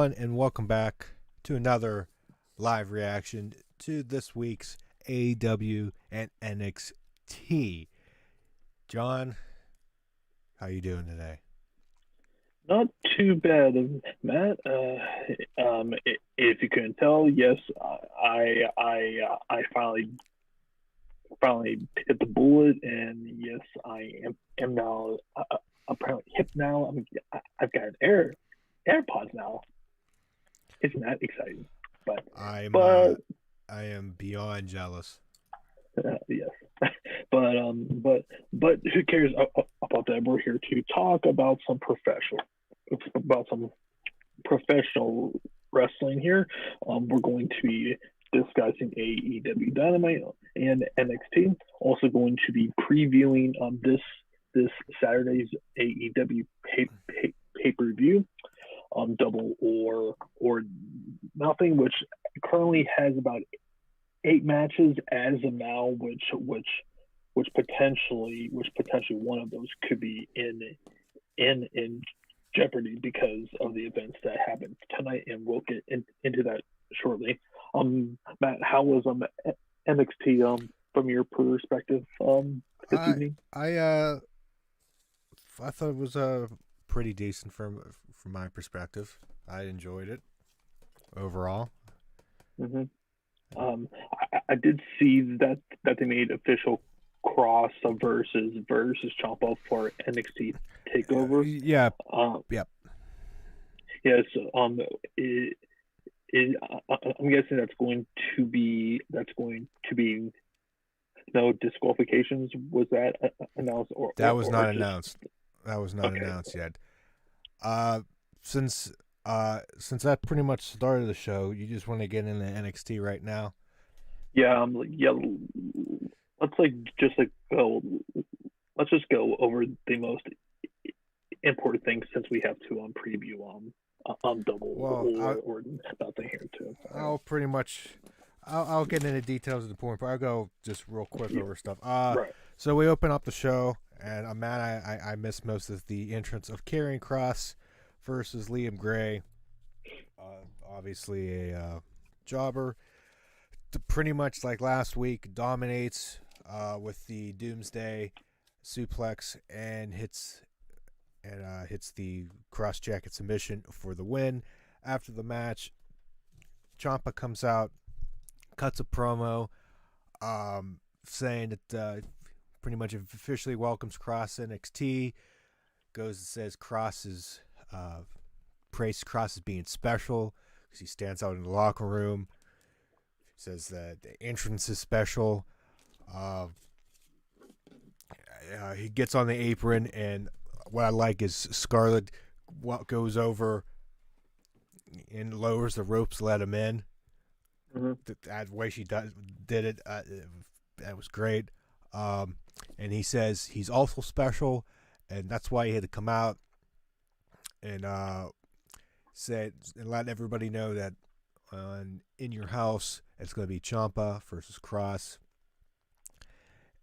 everyone, and welcome back to another live reaction to this week's AEW and NXT. John, how you doing today? Not too bad, Matt. If you couldn't tell, yes, I finally hit the bullet, and yes, I am now apparently hip now. I've got AirPods now. Isn't that exciting? But I'm but I am beyond jealous. yes, but who cares about that? We're here to talk about some professional wrestling here. We're going to be discussing AEW Dynamite and NXT. Also going to be previewing this Saturday's AEW pay per view, Double or Nothing, which currently has about 8 matches as of now, which potentially one of those could be in jeopardy because of the events that happened tonight, and we'll get into that shortly. Matt, how was NXT from your perspective this I evening? I I thought it was pretty decent from my perspective. I enjoyed it overall. hmm I did see that they made official Cross versus Ciampa for NXT Takeover. Yeah, Um, yep. yes, it, I'm guessing that's going to be no disqualifications. Was that announced That was or not just announced. That was not okay? announced yet. Uh, since since that pretty much started the show, you just want to get into NXT right now. Yeah, yeah. Let's go. Let's just go over the most important things since we have to preview double Well, or nothing here too. I'll pretty much I'll get into details at the point, but I'll go just real quick Yeah, over stuff. right. So we open up the show, and I'm mad I missed most of the entrance of Karrion Kross versus Liam Gray. Obviously a jobber. Pretty much like last week, dominates with the Doomsday suplex and hits the cross jacket submission for the win. After the match, Ciampa comes out, cuts a promo, saying that pretty much officially welcomes Cross NXT. Goes and says Cross is praised Cross as being special because he stands out in the locker room. Says that the entrance is special. Uh, he gets on the apron, and what I like is Scarlett goes over and lowers the ropes, to let him in. hmm That way she did it, that was great. And he says he's also special, and that's why he had to come out and said and let everybody know that in your house it's going to be Ciampa versus Cross.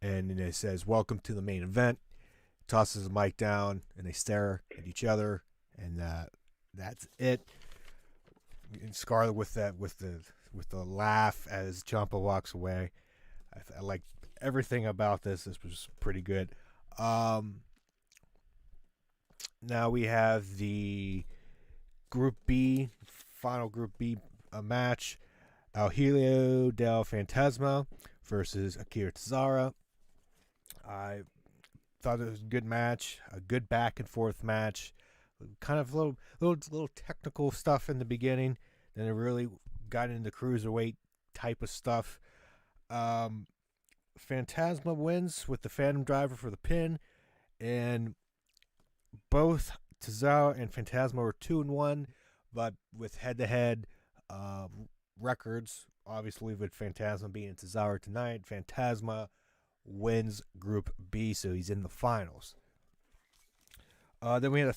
And then it says, "Welcome to the main event." Tosses the mic down, and they stare at each other, and that's it. And Scarlett with the laugh as Ciampa walks away. I like everything about this. This was pretty good. Um, Now we have the Group B, final Group B match. Helio del Fantasma versus Akira Tozawa. I thought it was a good match, a good back and forth match. Kind of little technical stuff in the beginning, then it really got into cruiserweight type of stuff. Um, Phantasma wins with the Phantom Driver for the pin, and both Tozawa and Phantasma were 2-1, but with head-to-head records, obviously with Phantasma being Tozawa tonight, Phantasma wins Group B, so he's in the finals. Then we had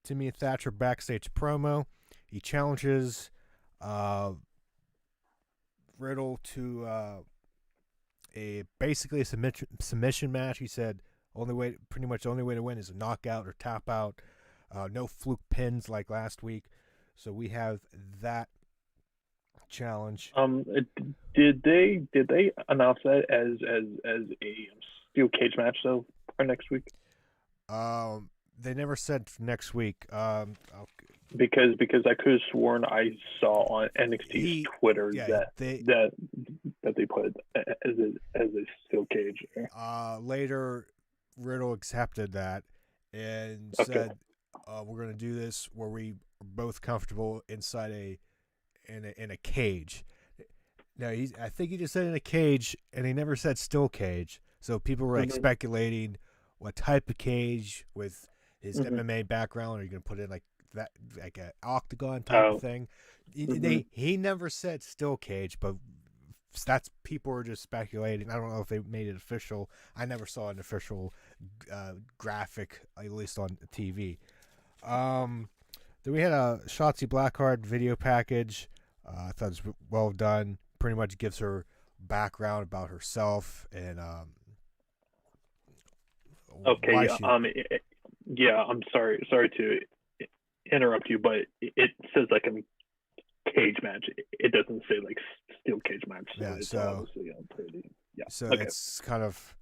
Timmy Thatcher backstage promo. He challenges Riddle to basically a submission match. He said pretty much the only way to win is a knockout or tap out. No fluke pins like last week. So we have that challenge. Um, did they announce that as a steel cage match though for next week? Um, they never said next week. Because I could have sworn I saw on NXT's he, Twitter yeah, that they that that they put it as a steel cage. later Riddle accepted that and Okay. said, "We're gonna do this where we are both comfortable inside in a cage." Now I think he just said in a cage, and he never said still cage. So people were like Hmm. speculating what type of cage with his Hmm. MMA background. Are you gonna put in like that, like an octagon type of Oh. thing? Hmm. He never said still cage, but that's people were just speculating. I don't know if they made it official. I never saw an official graphic, at least on TV. Um, then we had a Shotzi Blackheart video package. I thought it was well done. Pretty much gives her background about herself and why Okay. she. Yeah. I'm sorry to interrupt you, but it says like a cage match. It doesn't say like steel cage match, so Yeah, it's so obviously pretty. Yeah. so Okay. it's kind of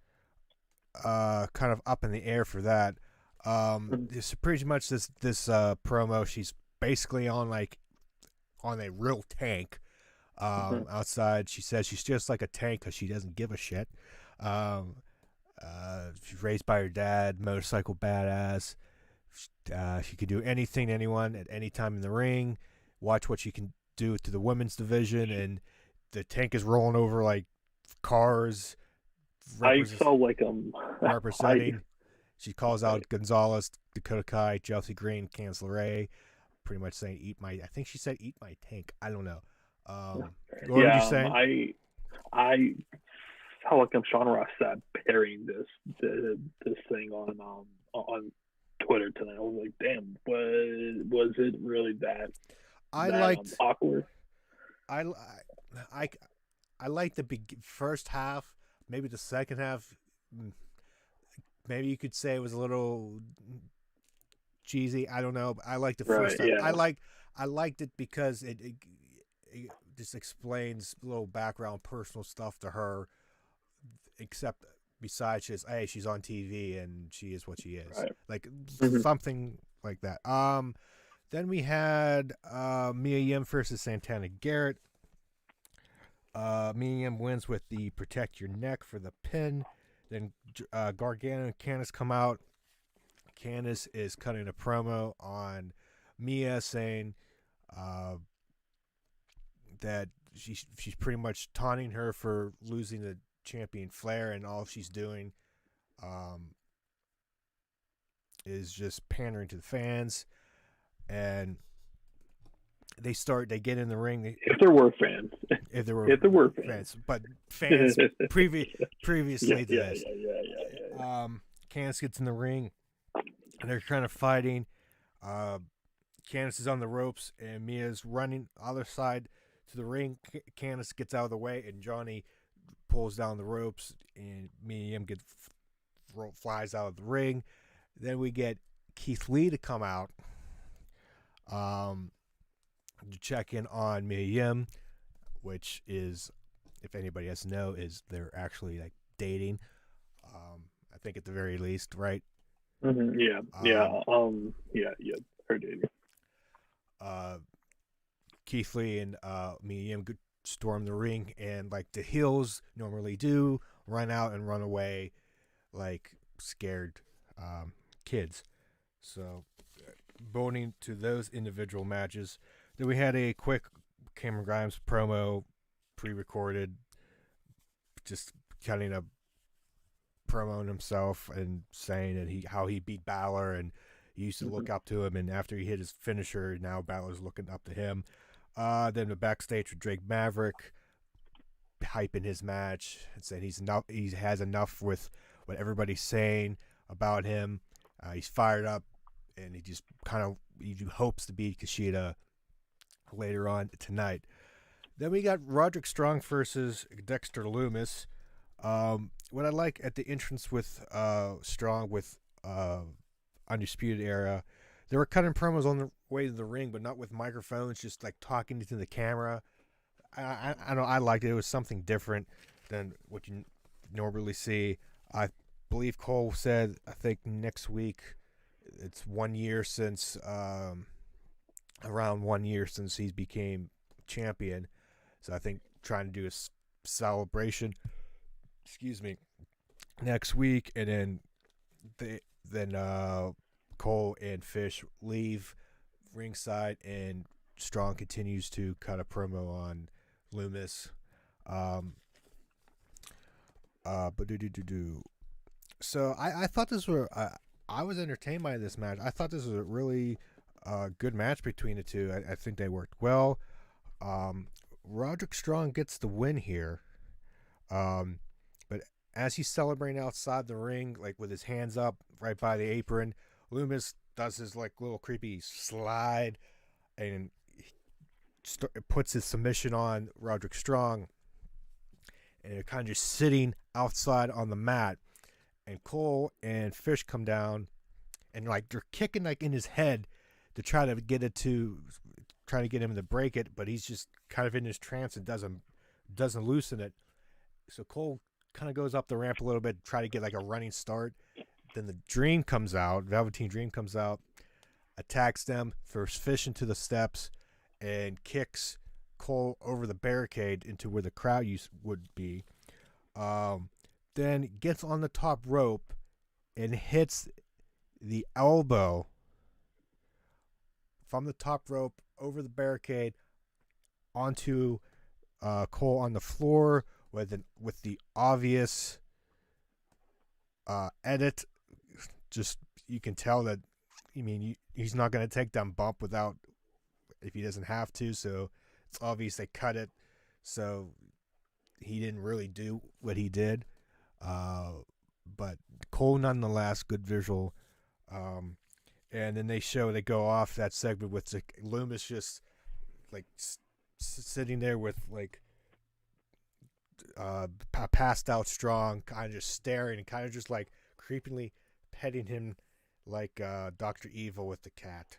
up in the air for that. Mhm. This pretty much this promo. She's basically on a real tank. Mhm. Outside, she says she's just like a tank because she doesn't give a shit. Um, she's raised by her dad, motorcycle badass. She could do anything to anyone at any time in the ring. Watch what she can do to the women's division, and the tank is rolling over like cars, I represent, saw like I representing. She calls right. out Gonzalez, Dakota Kai, Chelsea Green, Candice LeRae, pretty much saying "Eat my." I think she said "Eat my tank." I don't know. What were you Yeah. saying? I felt like I'm Sean Ross Sapp parrying this thing on Twitter tonight. I was like, damn, was it really I that liked awkward? I I I liked the first half. Maybe the second half. Maybe you could say it was a little cheesy. I don't know. But I liked the Right. first half. Yeah. I liked it because it just explains a little background, personal stuff to her. Except besides just she's on TV and she is what she is. Right. Like Hmm. something like that. Then we had Mia Yim versus Santana Garrett. Mia Yim wins with the protect your neck for the pin. Then Gargano and Candice come out. Candice is cutting a promo on Mia saying uh, that she's pretty much taunting her for losing the champion Flair, and all she's doing um, is just pandering to the fans. And they get in the ring. If there were fans, If there were if there were fans. fans, but fans Yeah. previously to Yeah. this, Yeah. Yeah. Yeah. Yeah. Candice gets in the ring and they're kind of fighting. Uh, Candice is on the ropes and Mia's running other side to the ring. Candice gets out of the way and Johnny pulls down the ropes and Mia Yim flies out of the ring. Then we get Keith Lee to come out um, to check in on Mia Yim, which is, if anybody has to know, is they're actually like dating. I think at the very least, right? Yeah. Um, Yeah. Yeah. Yeah. Heard it. uh, Keith Lee and Mia Yim storm the ring, and like the heels normally do, run out and run away like scared kids. So, boning to those individual matches. Then we had a quick Cameron Grimes promo, pre-recorded, just cutting a promo on himself and saying that how he beat Balor and he used to Hmm. look up to him, and after he hit his finisher, now Balor's looking up to him. Then the backstage with Drake Maverick hyping his match and saying he has enough with what everybody's saying about him. He's fired up and he just kind of he hopes to beat Kushida later on tonight. Then we got Roderick Strong versus Dexter Loomis. What I like at the entrance with Strong with Undisputed Era, they were cutting promos on the way to the ring, but not with microphones, just like talking to the camera. I know I liked it. It was something different than what you normally see. I believe Cole said, I think next week it's 1 year since around 1 year since he became champion. So I think trying to do a celebration. Excuse me. Next week, and then Cole and Fish leave ringside, and Strong continues to cut a promo on Loomis. But do. So I thought this were. I was entertained by this match. I thought this was a really good match between the two. I think they worked well. Roderick Strong gets the win here. But as he's celebrating outside the ring, like with his hands up right by the apron, Loomis does his like little creepy slide and puts his submission on Roderick Strong, and they're kind of just sitting outside on the mat. And Cole and Fish come down, and like they're kicking like in his head to try to get him to break it, but he's just kind of in his trance and doesn't loosen it. So Cole kind of goes up the ramp a little bit, try to get like a running start. Then the Dream comes out, Velveteen Dream comes out, attacks them, throws Fish into the steps, and kicks Cole over the barricade into where the crowd would be. Then gets on the top rope and hits the elbow from the top rope over the barricade onto Cole on the floor with the obvious edit. Just you can tell that. I mean, he's not going to take that bump without if he doesn't have to. So it's obvious they cut it. So he didn't really do what he did. But Cole nonetheless, good visual. And then they go off that segment with Loomis just like sitting there with like passed out Strong, kind of just staring and kind of just like creepily petting him like Dr. Evil with the cat.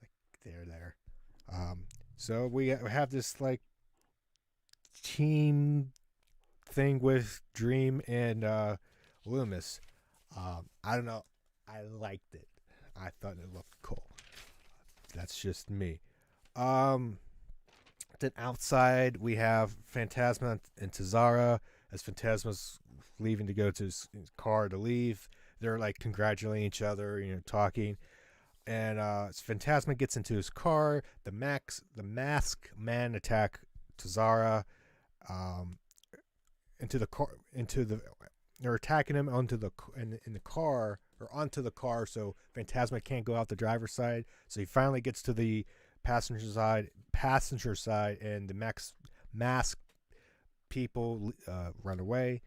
Like there. So we have this like team thing with Dream and Loomis. I don't know. I liked it. I thought it looked cool. That's just me. Then outside we have Phantasma and Cesaro. As Phantasma's leaving to go to his car to leave, they're like congratulating each other, talking. And Phantasma gets into his car. The mask man attack Cesaro. They're attacking him in the car or onto the car, so Phantasma can't go out the driver's side. So he finally gets to the passenger side, and the mask people run away.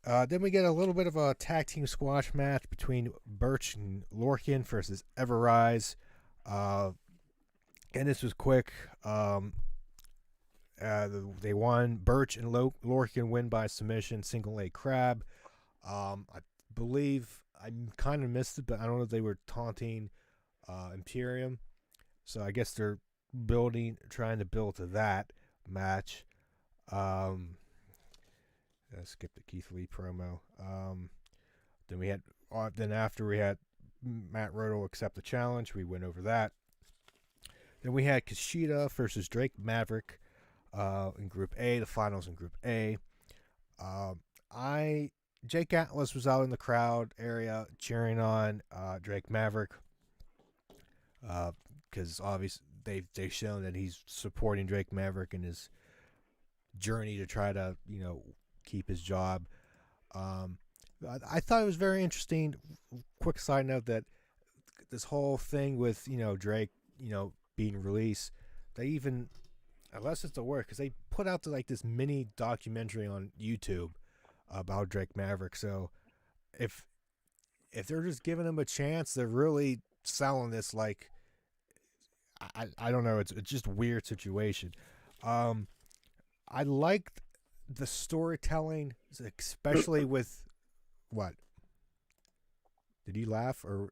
Then we get a little bit of a tag team squash match between Birch and Lorcan versus Everrise. And this was quick. They won. Birch and Lorcan win by submission, single leg crab. I believe I kind of missed it, but I don't know if they were taunting Imperium. So I guess they're trying to build to that match. Let's skip the Keith Lee promo. Then after we had Matt Riddle accept the challenge. We went over that. Then we had Kushida versus Drake Maverick in Group A. The finals in Group A. Jake Atlas was out in the crowd area cheering on Drake Maverick because obviously they've shown that he's supporting Drake Maverick in his journey to try to keep his job. I thought it was very interesting. Quick side note that this whole thing with Drake being released, they even, unless it's the work, because they put out this mini documentary on YouTube about Drake Maverick. So if they're just giving him a chance, they're really selling this like I don't know. It's just a weird situation. I liked the storytelling, especially with what. Did you laugh or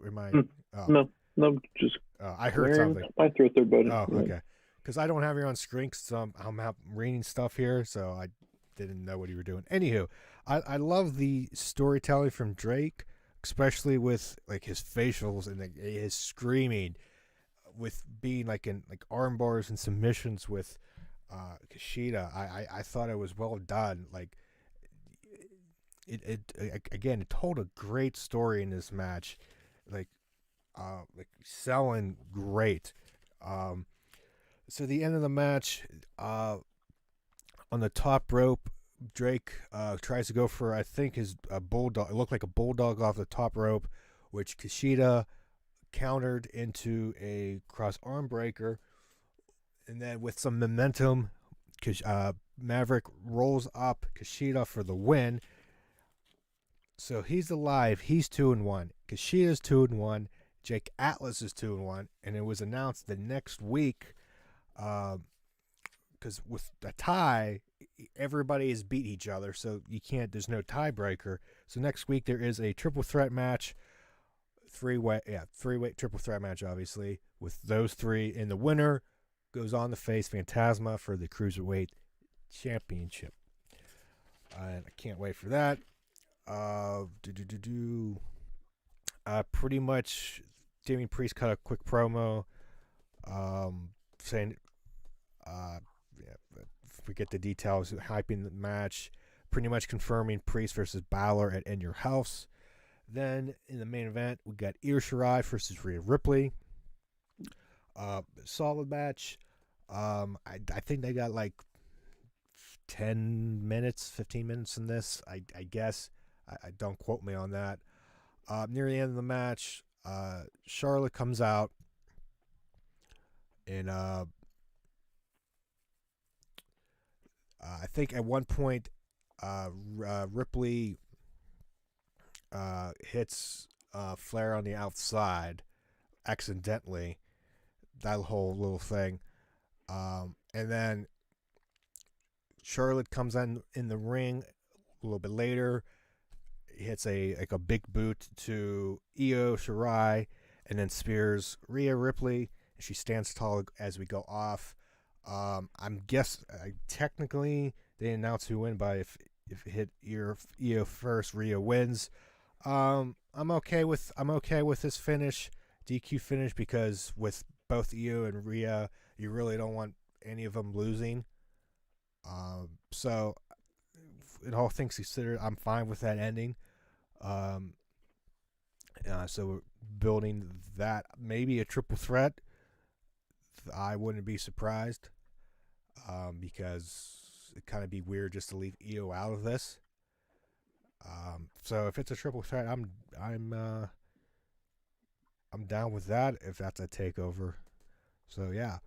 am I? Mm, Oh, no, no, just I heard clearing something. my throat there, buddy. Oh, Yeah. okay. Because I don't have you on screen, so I'm reading stuff here, so I didn't know what you were doing. Anywho, I love the storytelling from Drake, especially with like his facials and like, his screaming, with being like in like arm bars and submissions with Kushida. I thought it was well done. Like again, it told a great story in this match, like selling great. Um, so the end of the match, on the top rope, Drake tries to go for, I think, his bulldog. It looked like a bulldog off the top rope, which Kushida countered into a cross arm breaker, and then with some momentum, Maverick rolls up Kushida for the win. So he's alive. He's 2-1. Kushida's 2-1. Jake Atlas is 2-1, and it was announced the next week, because with a tie, everybody has beat each other, so you can't. There's no tiebreaker. So next week there is a triple threat match, three-way triple threat match, obviously, with those three, and the winner goes on to face Phantasma for the Cruiserweight Championship. And I can't wait for that. Uh, do do do do. Pretty much, Damien Priest cut a quick promo, saying, yeah, forget the details, hyping the match, pretty much confirming Priest versus Balor at In Your House. Then in the main event, we got Io Shirai versus Rhea Ripley. Solid match. I think they got like 10 minutes, 15 minutes in this, I guess. I don't quote me on that. Near the end of the match, Charlotte comes out, and I think at one point, Ripley hits Flair on the outside accidentally. That whole little thing, and then Charlotte comes in the ring a little bit later, hits a big boot to Io Shirai, and then spears Rhea Ripley. She stands tall as we go off. Technically they announce who win by if it hit Io first, Rhea wins. I'm okay with this finish, DQ finish, because with both Io and Rhea, you really don't want any of them losing. So in all things considered, I'm fine with that ending. Um, so we're building that, maybe a triple threat. I wouldn't be surprised, because it kind of be weird just to leave Io out of this. So if it's a triple threat, I'm down with that if that's a takeover. So yeah,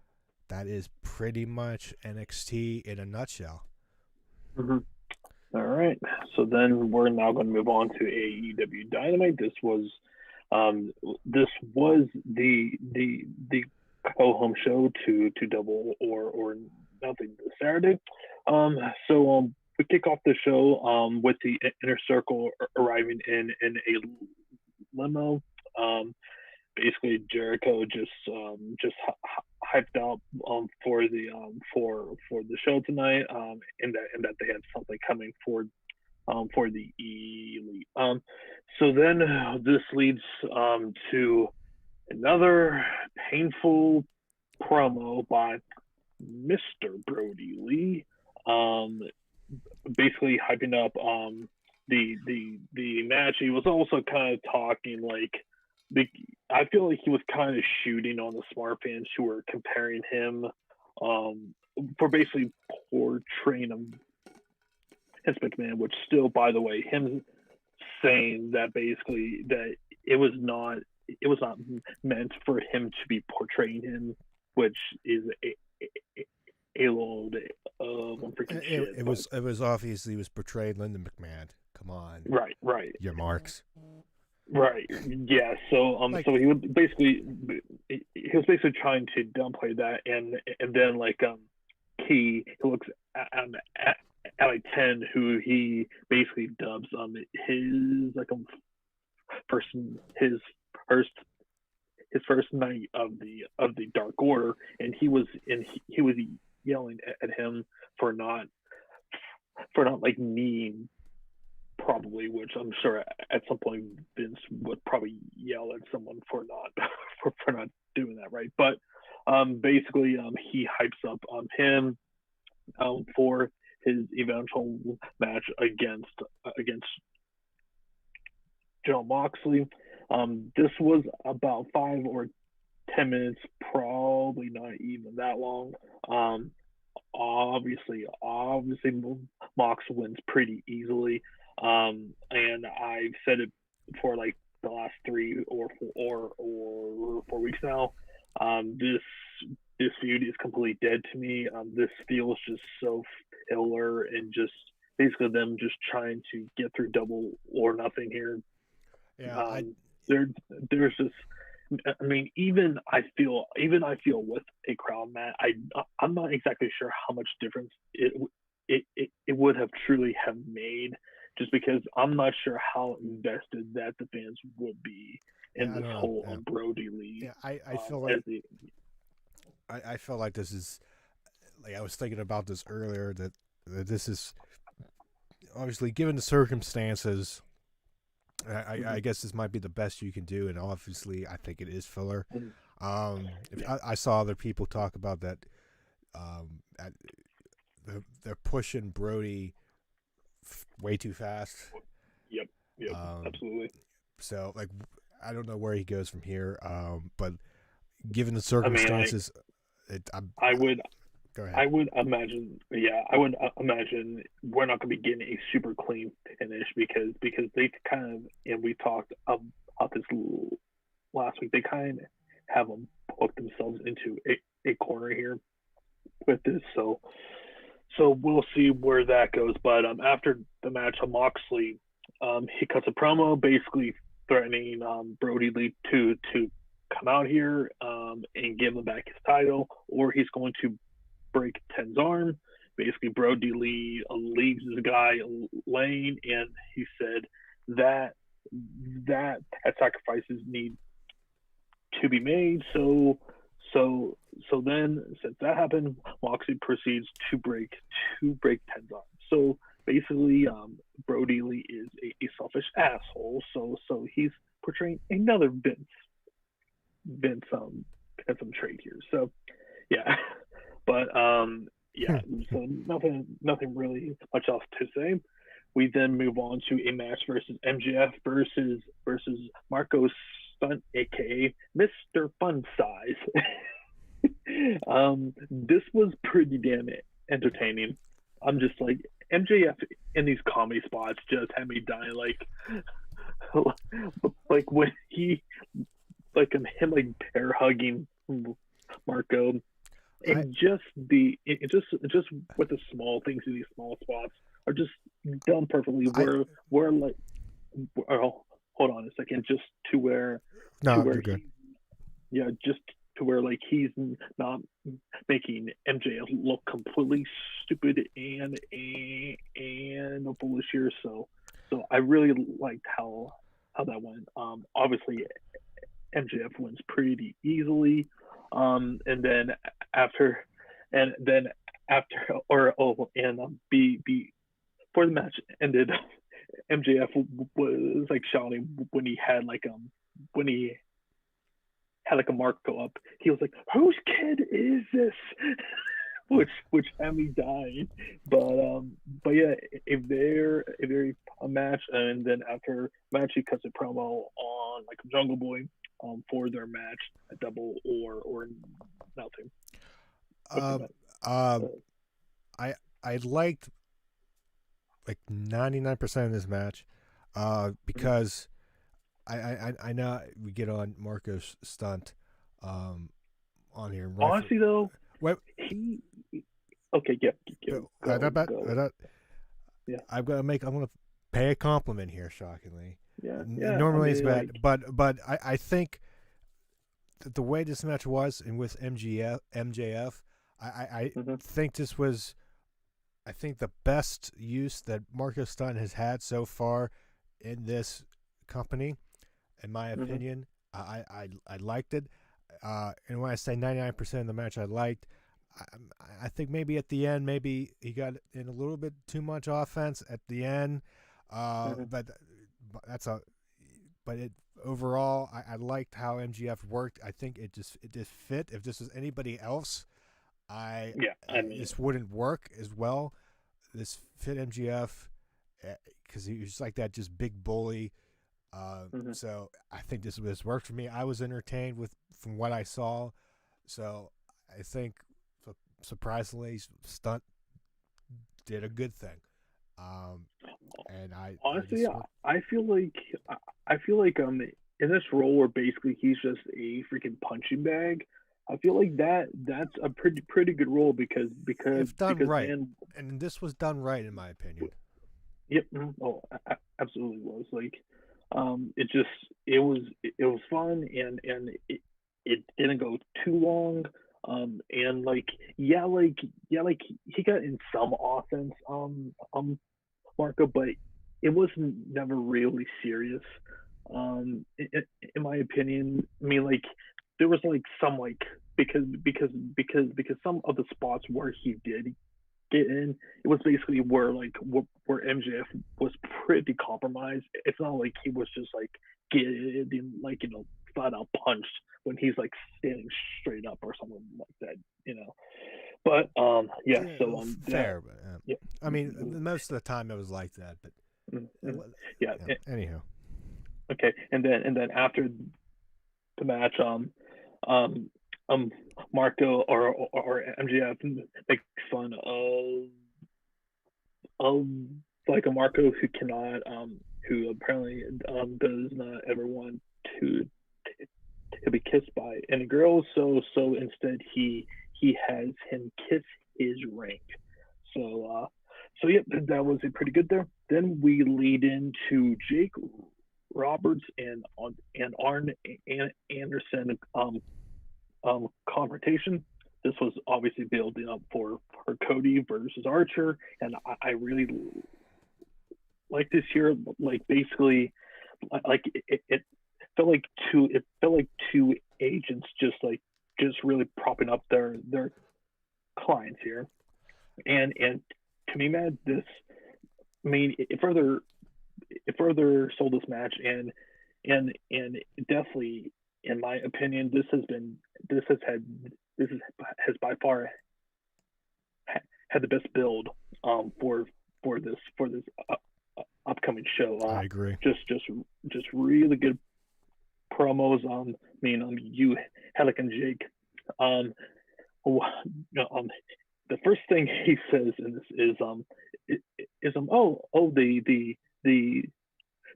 that is pretty much NXT in a nutshell. Mm-hmm. All right. So then we're now going to move on to AEW Dynamite. This was the go home show to double or nothing this Saturday. We kick off the show with the Inner Circle arriving in a limo. Basically Jericho just hyped up for the show tonight, and that they had something coming for the elite. So then this leads to another painful promo by Mr. Brody Lee, basically hyping up the match. He was also kind of talking like I feel like he was kind of shooting on the smart fans who were comparing him for basically portraying him as McMahon, which still, by the way, him saying that basically that it was not meant for him to be portraying him, which is a load of freaking shit. It was obviously he was portraying Linda McMahon. Come on, right. your marks. Right. Yeah. So he would basically trying to downplay that, and then he looks at like 10, who he basically dubs his first his first his first night of the Dark Order, and he was yelling at him for not like kneeing probably, which I'm sure at some point Vince would probably yell at someone for not for not doing that, right? But basically, he hypes up him for his eventual match against John Moxley. This was about 5 or 10 minutes, probably not even that long. Obviously, Mox wins pretty easily. And I've said it for like the last 3 or 4 weeks now. This feud is completely dead to me. This feels just so filler and just basically them just trying to get through Double or Nothing here. Yeah, There's just, I mean, even I feel with a crowd, Matt, I'm not exactly sure how much difference it would have truly have made, just because I'm not sure how invested that the fans would be in this whole Brody Lee. Yeah, I feel like I feel like this is, like, I was thinking about this earlier, that this is obviously, given the circumstances, I guess this might be the best you can do, and obviously I think it is filler. I saw other people talk about that. They're pushing Brody way too fast. Yep, absolutely. So, like, I don't know where he goes from here. But given the circumstances, I would. Go ahead. I would imagine, we're not going to be getting a super clean finish because they kind of, and we talked about this last week, they kind of have them book themselves into a corner here with this. So we'll see where that goes. But after the match, Moxley, he cuts a promo basically threatening Brody Lee to come out here and give him back his title, or he's going to break Ten's arm. Basically, Brody Lee leaves his guy laying, and he said that sacrifices need to be made. So then, since that happened, Moxley proceeds to break Ten's arm. So basically, Brody Lee is a selfish asshole. So he's portraying another Vince trait here. So yeah. But yeah, so nothing really much else to say. We then move on to a match versus MJF versus Marco Stunt, aka Mr. Fun Size. This was pretty damn entertaining. I'm just like, MJF in these comedy spots just had me dying. Like when he, like him like bear hugging Marco. And just with the small things in these small spots are just done perfectly. We're like, hold on a second, just to where you're good. Just to where like he's not making MJF look completely stupid and foolish here. So I really liked how that went. Obviously MJF wins pretty easily. And then after before the match ended, MJF was like shouting when he had a mark go up. He was like, "Whose kid is this?" which had me dying. But yeah, a very fun match. And then after match, he cuts a promo on like Jungle Boy for their match at Double or Nothing. I liked like 99% of this match because I know we get on Marco's Stunt on here. Right. Honestly, though, he okay. Yeah. Yeah. I'm gonna pay a compliment here. Shockingly. Yeah. Normally it's bad, but I think the way this match was, and with MJF, I think this was, I think, the best use that Marco Stunt has had so far in this company. in my Mm-hmm. opinion. I liked it. And when I say 99% of the match I liked, I think maybe at the end, maybe he got in a little bit too much offense at the end. Mm-hmm. But that's a but it overall I liked how MGF worked. I think it just fit. If this was anybody else, I Yeah, I mean, this wouldn't work as well. This fit MGF because he was like that just big bully. mm-hmm. So I think this worked for me. I was entertained with from what I saw. So I think surprisingly Stunt did a good thing. Um, and I Honestly, just worked. I feel like I feel like in this role where basically he's just a freaking punching bag. I feel like that's a pretty good role If done right, man, and this was done right in my opinion. yep, oh, absolutely was like, it just it was fun and it didn't go too long. And like yeah, like he got in some offense, Marco, but it wasn't never really serious. In my opinion, I mean, like there was like some like because some of the spots where he did get in, it was basically where MJF was pretty compromised. It's not like he was just like getting like flat out punched when he's like standing straight up or something like that, you know. But yeah, Yeah, so that fair, but yeah. I mean, most of the time it was like that. But Mm-hmm. Yeah. yeah, anyhow, Okay. And then after the match, um, um, Marco or MGF makes fun of like a Marco who cannot who apparently does not ever want to to be kissed by any girls. So instead he has him kiss his ring. So so yeah, that was pretty good there. Then we lead into Jake Roberts and Arn Anderson confrontation. This was obviously building up for Cody versus Archer, and I really like this here. Like basically, like it felt like two agents just really propping up their clients here, and to me, man, this I mean it further sold this match and definitely in my opinion this has had this has by far had the best build for this upcoming show. I agree. Just really good promos. I mean, you Helic and Jake. Um, um, the first thing he says in this is the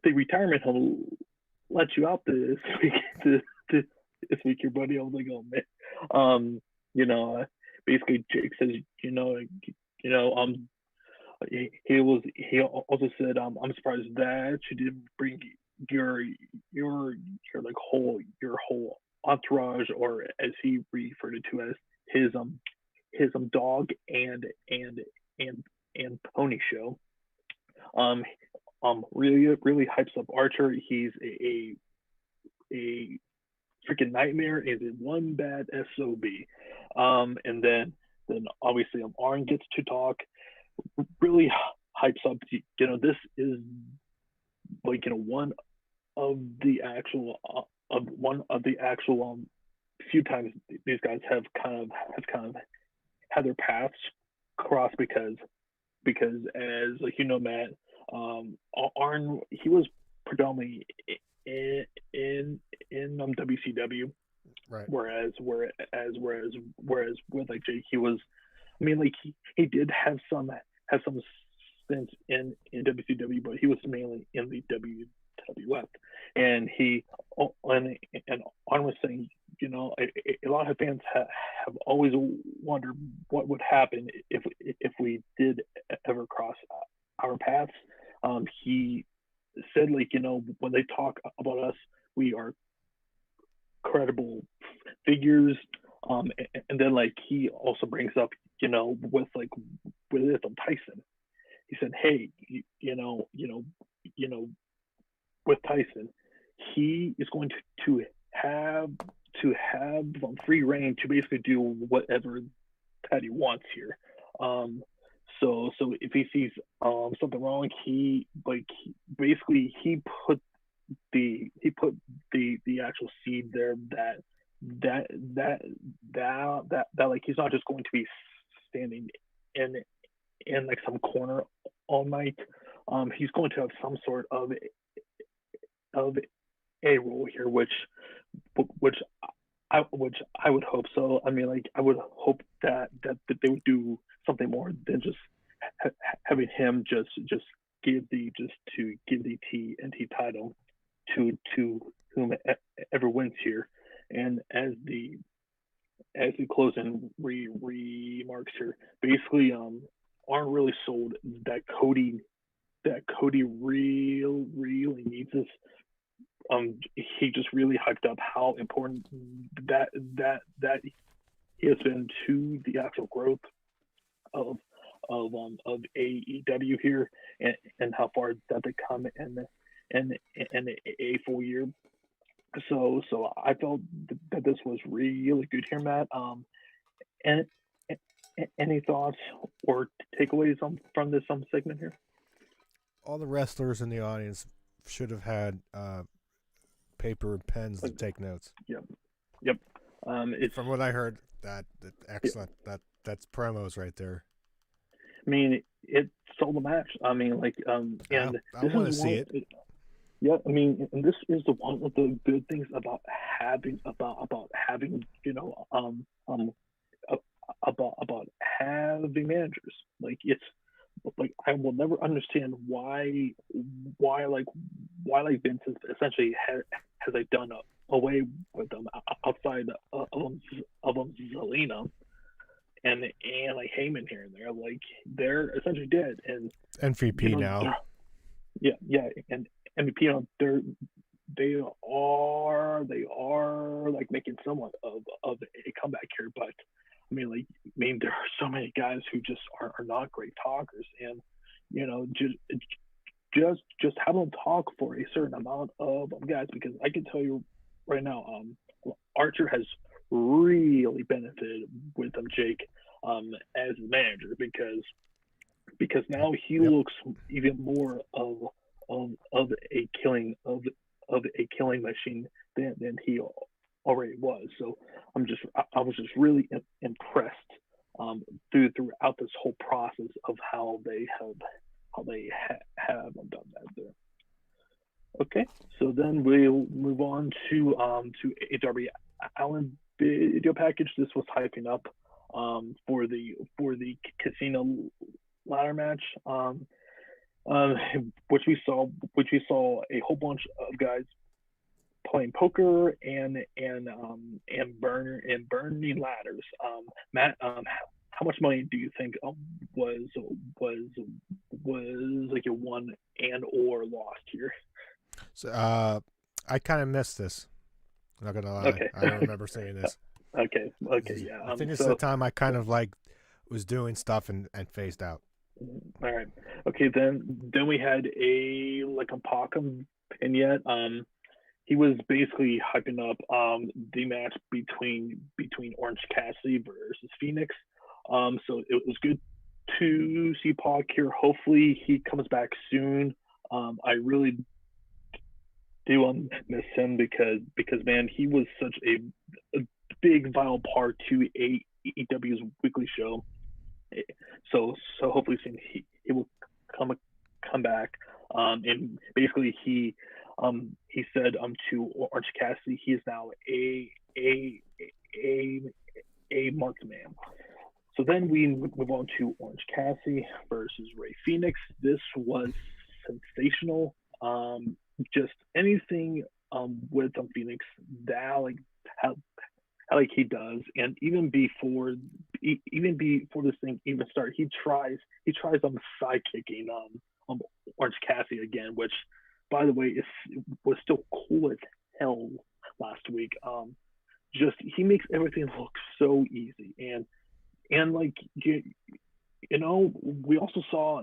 the retirement home let you out this week this, this week, your buddy. I was like, oh man, you know, basically Jake says, you know, he also said, I'm surprised that you didn't bring your like your whole entourage, or as he referred it to as his dog and and pony show. Um, really hypes up Archer. He's a freaking nightmare. Is it one bad sob? And then obviously Arn gets to talk. Really hypes up. This is like of the actual one of the actual few times these guys have kind of had their paths cross because as like Matt, Arn, he was predominantly in WCW, Right. whereas with like Jake, he was, I mean, like he did have some stints in WCW, but he was mainly in the WWF, and and Arn was saying, a lot of fans have always wondered what would happen if we did ever cross our paths. He said, like, when they talk about us, we are credible figures. And then like he also brings up, with Tyson. He said, hey, you know, with Tyson, he is going have to have free reign to basically do whatever that he wants here. Um, so if he sees something wrong, he basically he put the actual seed there that that that like he's not just going to be standing in like some corner all night. He's going to have some sort of a role here, which which I would hope so. I mean, like I would hope that they would do something more than just having him just give the TNT title to whomever wins here. And as the closing remarks here, basically aren't really sold that Cody really needs this. He just really hyped up how important that he has been to the actual growth of of AEW here, and how far that they come in a full year. So I felt that this was really good here, Matt. And any thoughts or takeaways from this segment here? All the wrestlers in the audience should have had paper and pens to take notes. Yep, yep. It's From what I heard, that excellent. That's promos right there. I mean, it sold the match. I mean, like, and I this want to is see one. it. Yeah, I mean, and this is the one of the good things about having about having managers. Like it's like I will never understand why like Vince has essentially has like done away with them outside of Zelina and like Heyman here and there. Like they're essentially dead, and MVP now. yeah, and MVP, they are like making somewhat of a comeback here, but I mean, there are so many guys who just are not great talkers, and just have them talk for a certain amount of guys, because I can tell you right now, Archer has really benefited with Jake as the manager, because now he Yep. looks even more of a killing machine than he already was. So I was just really impressed throughout this whole process of how they have done that there. Okay, so then we'll move on to AW Allen video package. This was hyping up for the casino ladder match. Which we saw a whole bunch of guys playing poker and burning ladders. Matt, how much money do you think was like a won and or lost here? So, I kind of missed this. I'm not gonna lie. Okay. I don't remember seeing this. Okay, yeah. I think this is the time I kind of like was doing stuff and phased out. All right. Okay, then we had a like a Pacum vignette. He was basically hyping up the match between Orange Cassidy versus Phoenix. So it was good to see Pac here. Hopefully he comes back soon. I really do miss him, because man, he was such a big vital part to AEW's weekly show. So hopefully soon he will come back. And basically he said to Orange Cassidy, he is now a marked man. So then we move on to Orange Cassidy versus Ray Phoenix. This was sensational. Just anything with Phoenix that how like he does, and even before this thing even started, he tries sidekicking Orange Cassidy again, which by the way was still cool as hell last week. Just he makes everything look so easy, and like we also saw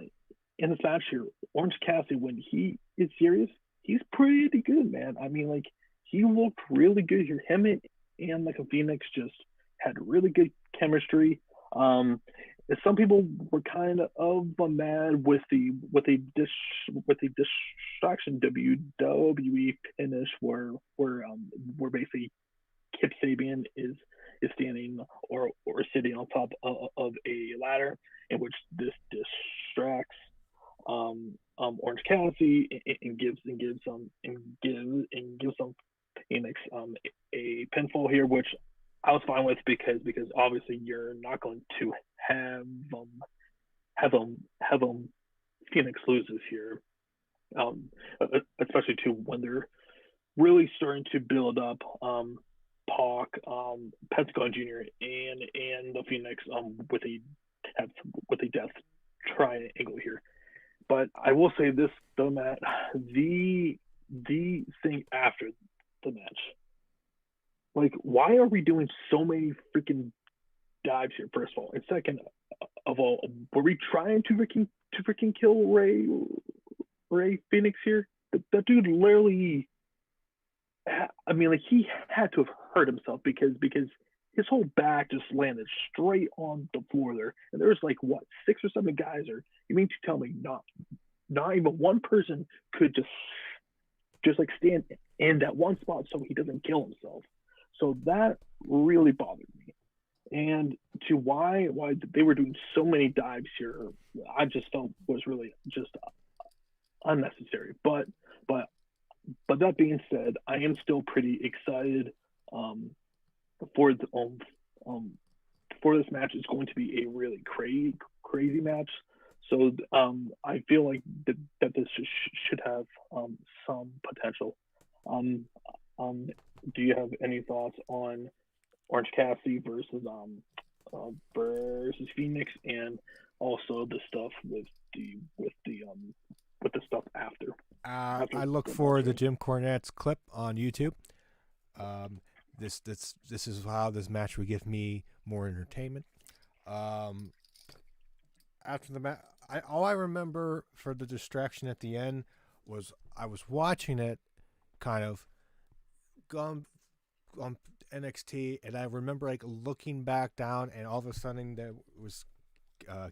in this match here, Orange Cassidy, when he is serious, he's pretty good, man. I mean, like he looked really good here. Him and like a Phoenix just had really good chemistry. Um, some people were kind of mad with the distraction WWE finish where basically Kip Sabian is standing or sitting on top of a ladder in which this distracts Orange Cassidy and gives Phoenix a pinfall here, which I was fine with because obviously you're not going to have Phoenix loses here, especially to when they're really starting to build up Pac, Pentagon Jr. and the Phoenix death, with a death triangle here. But I will say this though, Matt, the thing after the match, like, why are we doing so many freaking dives here? First of all, and second of all, were we trying to freaking kill Ray Phoenix here? That dude literally, I mean, like he had to have hurt himself because his whole back just landed straight on the floor there, and there was like what 6 or 7 guys. Or you mean to tell me not even one person could just like stand in that one spot so he doesn't kill himself? So that really bothered me. And to why they were doing so many dives here, I just felt was really just unnecessary. But that being said, I am still pretty excited for the for this match. It's going to be a really crazy match. So I feel like that this should have some potential. Um, do you have any thoughts on Orange Cassidy versus Phoenix, and also the stuff with the stuff after I look for the Jim Cornette's clip on YouTube. This is how this match would give me more entertainment. Um, After the match, all I remember for the distraction at the end was I was watching it, kind of gone on NXT, and I remember like looking back down, and all of a sudden there was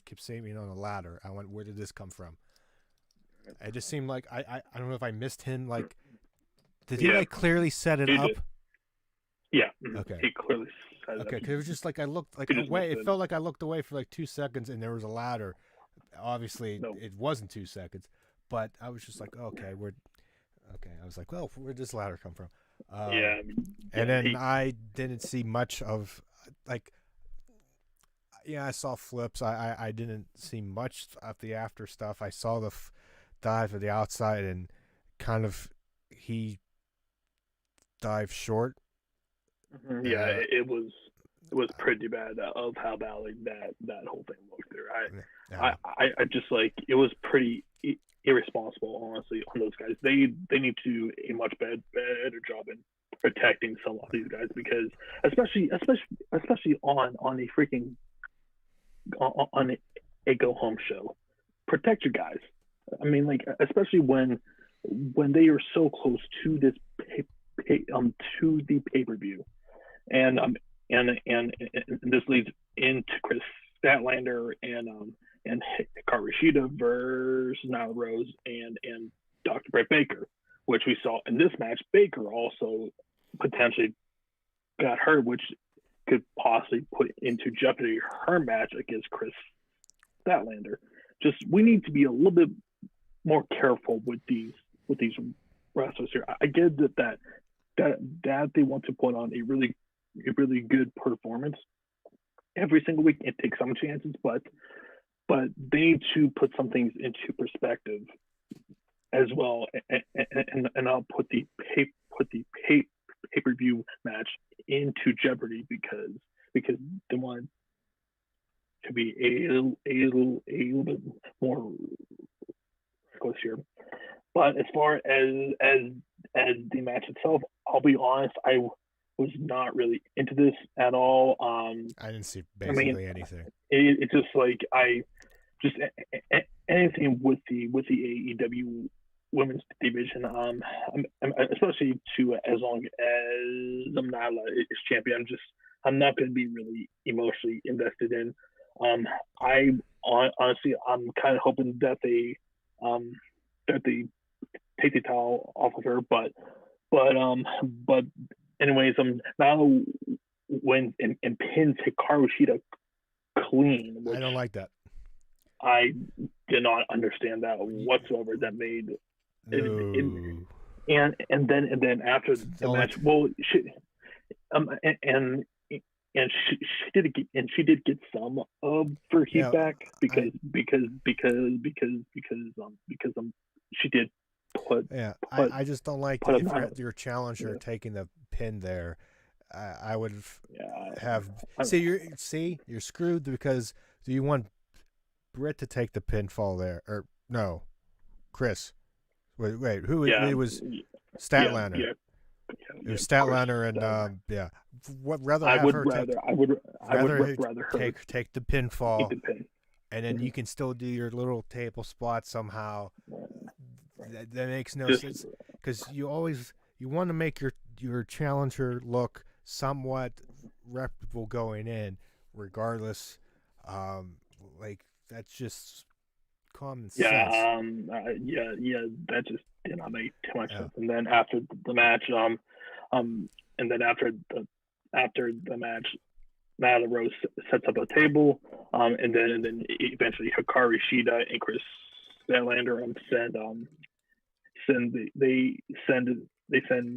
Kip Sabian on a ladder. I went, where did this come from? It just seemed like I don't know if I missed him. Like, did he like clearly set it up? Did. Yeah. Okay. He clearly said Okay, because it was just like I looked like He away. It felt like I looked away for like 2 seconds, and there was a ladder. Obviously, it wasn't 2 seconds, but I was just like, okay, I was like, well, where'd this ladder come from? And then I didn't see much of like. Yeah, I saw flips. I didn't see much of the after stuff. I saw the dive at the outside, and kind of he dived short. Yeah, it was pretty bad of how badly that whole thing looked there. I just like it was pretty irresponsible, honestly, on those guys. They need to do a much better job in protecting some of these guys, because especially on a freaking on a go home show, protect your guys. I mean, like, especially when they are so close to this to the pay-per-view, and this leads into Chris Statlander and Hikaru Shida versus Nyla Rose and Dr. Britt Baker, which we saw in this match. Baker also potentially got hurt, which could possibly put into jeopardy her match against Chris Statlander. Just, we need to be a little bit more careful with these wrestlers here. I get that they want to put on a really good performance every single week and take some chances, but they need to put some things into perspective as well, and I'll put the pay-per-view match into jeopardy because they want to be a little bit more reckless here. But as far as the match itself, I'll be honest, I was not really into this at all. I didn't see basically anything. It's just like anything with the AEW women's division. Especially to as long as Nyla is champion. I'm not going to be really emotionally invested in. I honestly I'm kind of hoping that they take the towel off of her, but anyways, now when and pins Hikaru Shida clean, I which don't like that. I did not understand that whatsoever. That made No. and then after the match, well, and she did get some of her heat back because she did put. I just don't like if your challenger taking the pin there. I would have you're screwed because do you want Britt to take the pinfall there or no? Chris, wait, who it was? Statlander. Yeah, it was Statlander and What rather I have would her rather her take the pinfall, the pin. And then you can still do your little table spot somehow. That makes no sense because you want to make your challenger look somewhat reputable going in, regardless. That's just common sense. That just did not make too much sense. And then after the match, and then after the match, Nyla Rose sets up a table, and then eventually Hikaru Shida and Chris Statlander send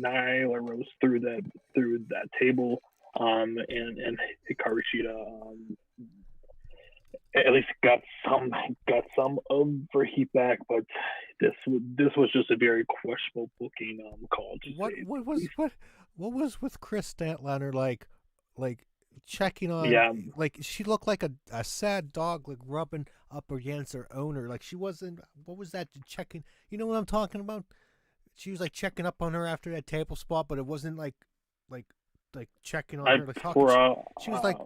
Nyla Rose through that table, and Hikaru Shida at least got some of her heat back, but this was just a very questionable booking call. What was with Chris Statlander like checking on like she looked like a sad dog like rubbing up against her owner, like she wasn't. What was that checking? You know what I'm talking about? She was like checking up on her after that table spot, but it wasn't like checking on her, like talking. She was like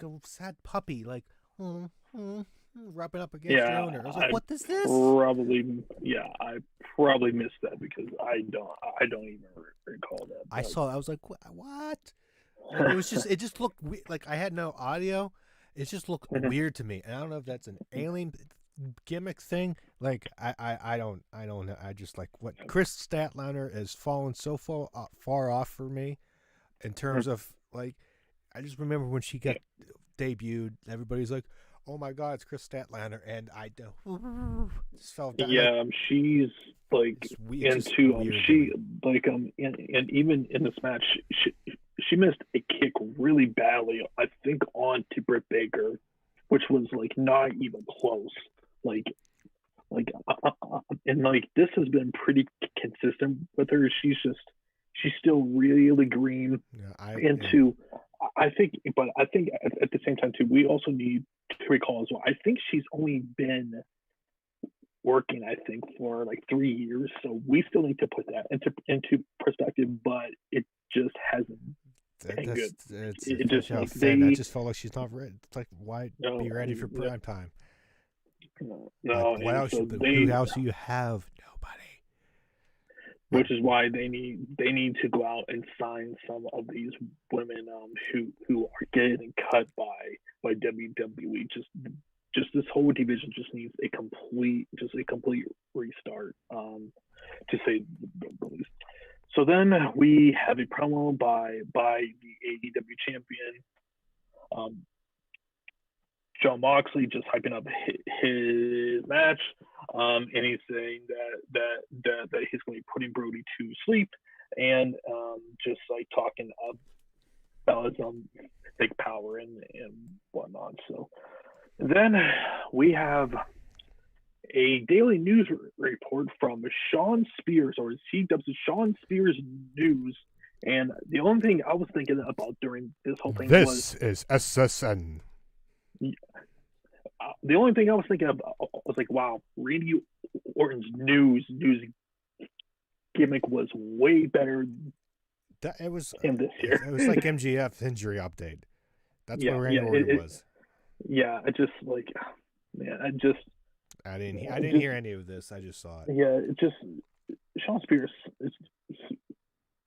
a sad puppy, like rubbing up against her owner. I was like, what is this? I probably missed that because I don't even recall that. I saw. I was like, what? Like, it just looked like I had no audio. It just looked weird to me, and I don't know if that's an alien gimmick thing. Like I don't know. I just like what Chris Statlander has fallen so far off for me in terms of like. I just remember when she got debuted, everybody's like, "Oh my God, it's Chris Statlander," and I just felt that. Yeah, she's like into she like and even in this match, she missed a kick really badly. I think on to Britt Baker, which was like not even close. And like this has been pretty consistent with her. She's still really green. I think at the same time too, we also need to recall as well. I think she's only been working, I think, for like 3 years, so we still need to put that into perspective. But it just hasn't been good. That just felt like she's not ready. It's like, why be ready for prime time? No. What else? Who else do you have? Nobody. Which is why they need to go out and sign some of these women who are getting cut by WWE. Just this whole division just needs a complete restart, to say the least. So then we have a promo by the AEW champion, Jon Moxley, just hyping up his match, and he's saying that he's going to be putting Brody to sleep, and just like talking about his big power and whatnot. So then we have a daily news report from Sean Spears, or he dubs it Sean Spears News. And the only thing I was thinking about during this whole thing is SSN. The only thing I was thinking about was like, wow, Randy Orton's news gimmick was way better. It was in this year. It was like MJF's injury update. That's what Randy Orton was. Yeah, I just like, man, I didn't hear any of this. I just saw it. Yeah, it just Sean Spears.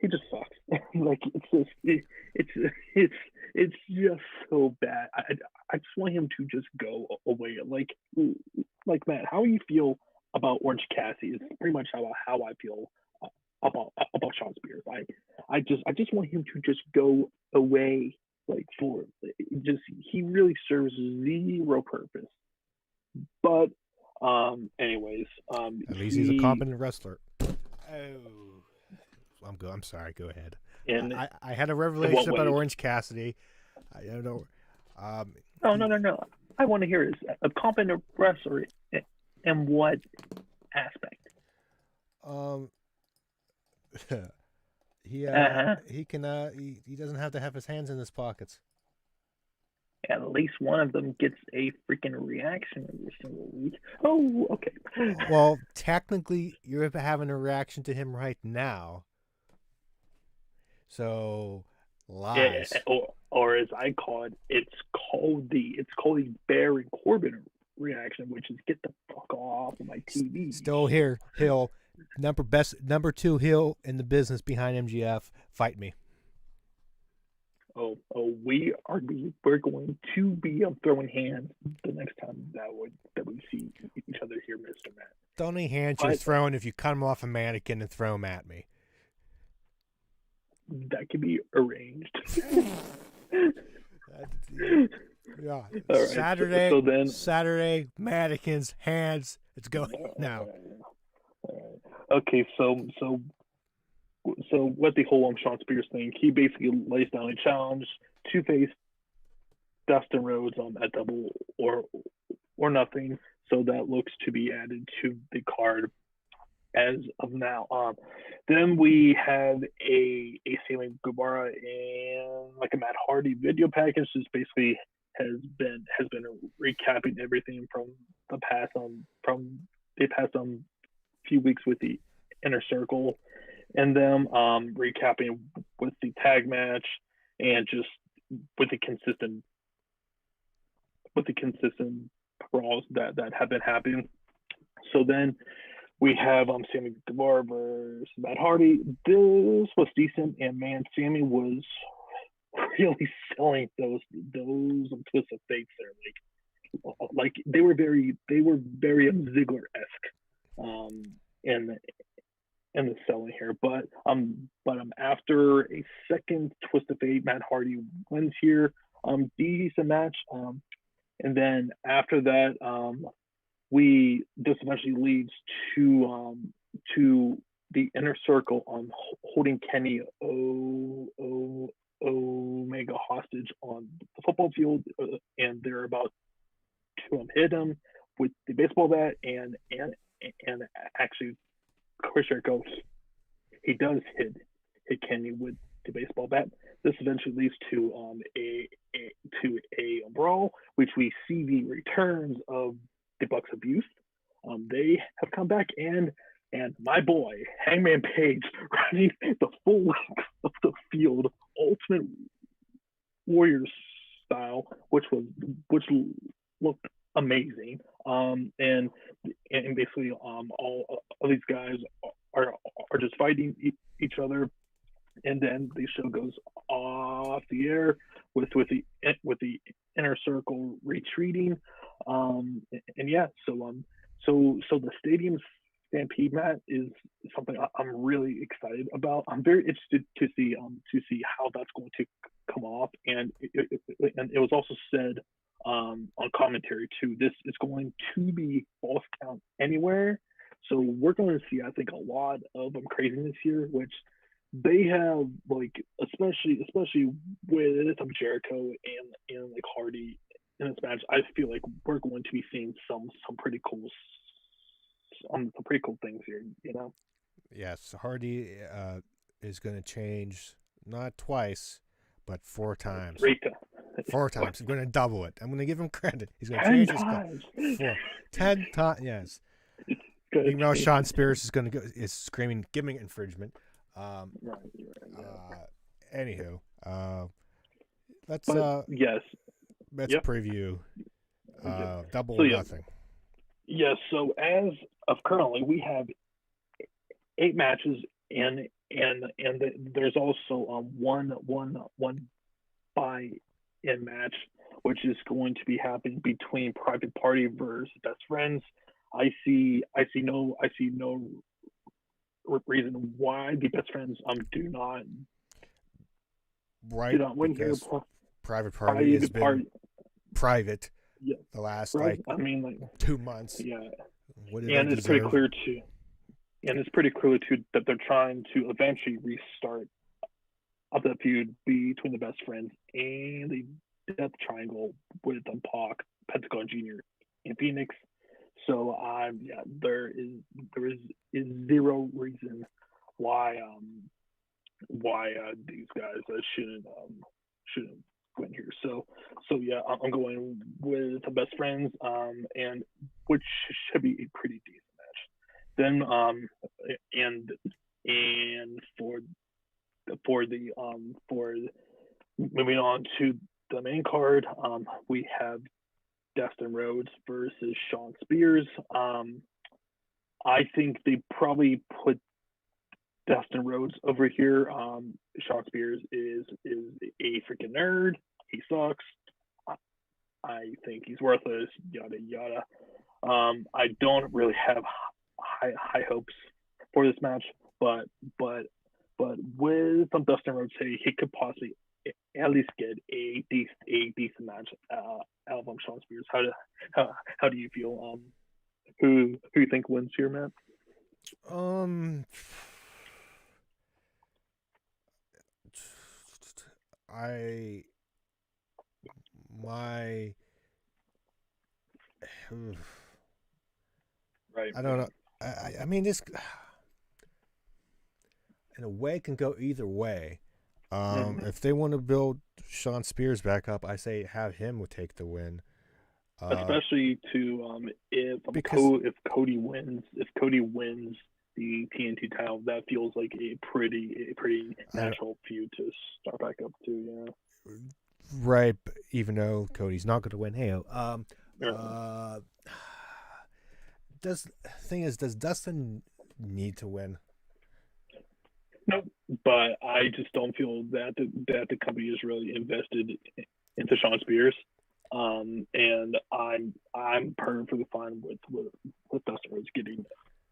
He just sucks. Like it's just so bad. I just want him to just go away. Like Matt, how you feel about Orange Cassidy is pretty much how I feel about Sean Spears. I just want him to just go away. Like for just he really serves zero purpose. But anyways, At least he's a competent wrestler. Oh, I'm good. I'm sorry. Go ahead. And I had a revelation about Orange Cassidy. I don't know. No. I want to hear is a competent wrestler in what aspect? He can he doesn't have to have his hands in his pockets. At least one of them gets a freaking reaction every single week. Oh, okay. Well, technically, you're having a reaction to him right now. So, lies. Yeah, or as I call it, it's called the Baron Corbin reaction, which is get the fuck off of my TV. Still here, Hill, number 2 heel in the business behind MGF. Fight me. We're going to be throwing hands the next time that we see each other here, Mr. Matt. The only hands you're throwing if you cut them off a mannequin and throw them at me. That can be arranged. Yeah. Right. Saturday, mannequins, hands. It's going now. All right. Okay, so what the whole Sean Spears thing, he basically lays down a challenge to face Dustin Rhodes at Double or Nothing. So that looks to be added to the card as of now. Then we have a Sammy Guevara and like a Matt Hardy video package. This basically has been recapping everything from the past a few weeks with the Inner Circle, and them recapping with the tag match and just with the consistent brawls that have been happening. So then we have Sammy Guevara versus Matt Hardy. This was decent, and man, Sammy was really selling those twists of fate there. Like they were very Ziggler-esque in the selling here. But after a second twist of fate, Matt Hardy wins here. Decent match. And then after that, this eventually leads to the Inner Circle holding Kenny Omega hostage on the football field, and they're about to hit him with the baseball bat, and actually Chris Jericho, he does hit Kenny with the baseball bat. This eventually leads to a brawl, which we see the returns of the Bucks of Youth. They have come back, and my boy Hangman Page running the full length of the field, Ultimate Warrior style, which looked amazing. And basically all of these guys are just fighting each other, and then the show goes off the air with the Inner Circle retreating. And yeah, so the Stadium Stampede, Matt, is something I'm really excited about. I'm very interested to see how that's going to come off, and it was also said on commentary too, this is going to be Falls Count Anywhere. So we're going to see, I think, a lot of craziness here, which they have, like, especially with Jericho and like Hardy in this match. I feel like we're going to be seeing some pretty cool things here, you know. Yes, Hardy is going to change not twice, but 4 times. 4 times. He's going to double it. I'm going to give him credit. He's going to change his 10 times. Yes. Even though Sean Spears is screaming, "Give me infringement." Anywho, let's yes. Let's preview Double or Nothing. Yes. So as of currently, we have 8 matches, and there's also one buy in match, which is going to be happening between Private Party versus Best Friends. I see no reason why the Best Friends do Right, not win here. because Private Party has Private been Party, private yeah, the last right. like I mean, like, 2 months. yeah, What did I and it's pretty deserve? clear too. And it's pretty clear too that they're trying to eventually restart up the feud between the Best Friends and the Death Triangle with Pac, Pentagon Jr. and Phoenix. So yeah, there is zero reason why these guys shouldn't win here. So yeah, I'm going with the Best Friends, and which should be a pretty decent match. Then and for moving on to the main card, we have Dustin Rhodes versus Sean Spears. I think they probably put Dustin Rhodes over here. Sean Spears is a freaking nerd. He sucks. I think he's worthless. Yada yada. I don't really have high hopes for this match, but but but with some Dustin Rhodes, he could possibly at least get a decent match out of Sean Spears. How do you feel? Who you think wins here, Matt? Um, I my Right. I don't know. I mean this in a way can go either way. Mm-hmm. If they want to build Sean Spears back up, I say have him take the win. Especially to Because if Cody wins the TNT title, that feels like a pretty I natural feud to start back up to. right, even though Cody's not going to win, hey, Yeah. does thing is, does Dustin need to win? No, but I just don't feel that the company is really invested into Sean Spears. And I'm perfectly fine with Dustin Rhodes getting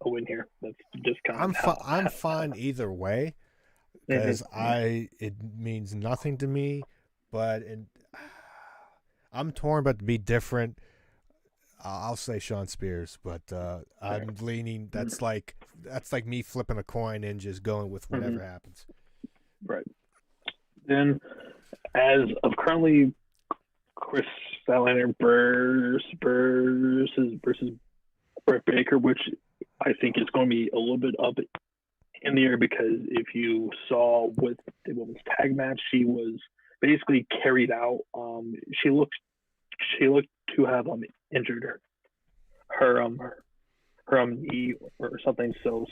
a win here. That's just kind of I'm fine either way because mm-hmm. I it means nothing to me, but I'm torn, but to be different, I'll say Sean Spears, but I'm leaning. That's like me flipping a coin and just going with Mm-hmm. whatever happens. Right. Then, as of currently, Chris Statlander versus Brett Baker, which I think is going to be a little bit up in the air because if you saw with the women's tag match, she was basically carried out. She looked to have injured her knee or something. So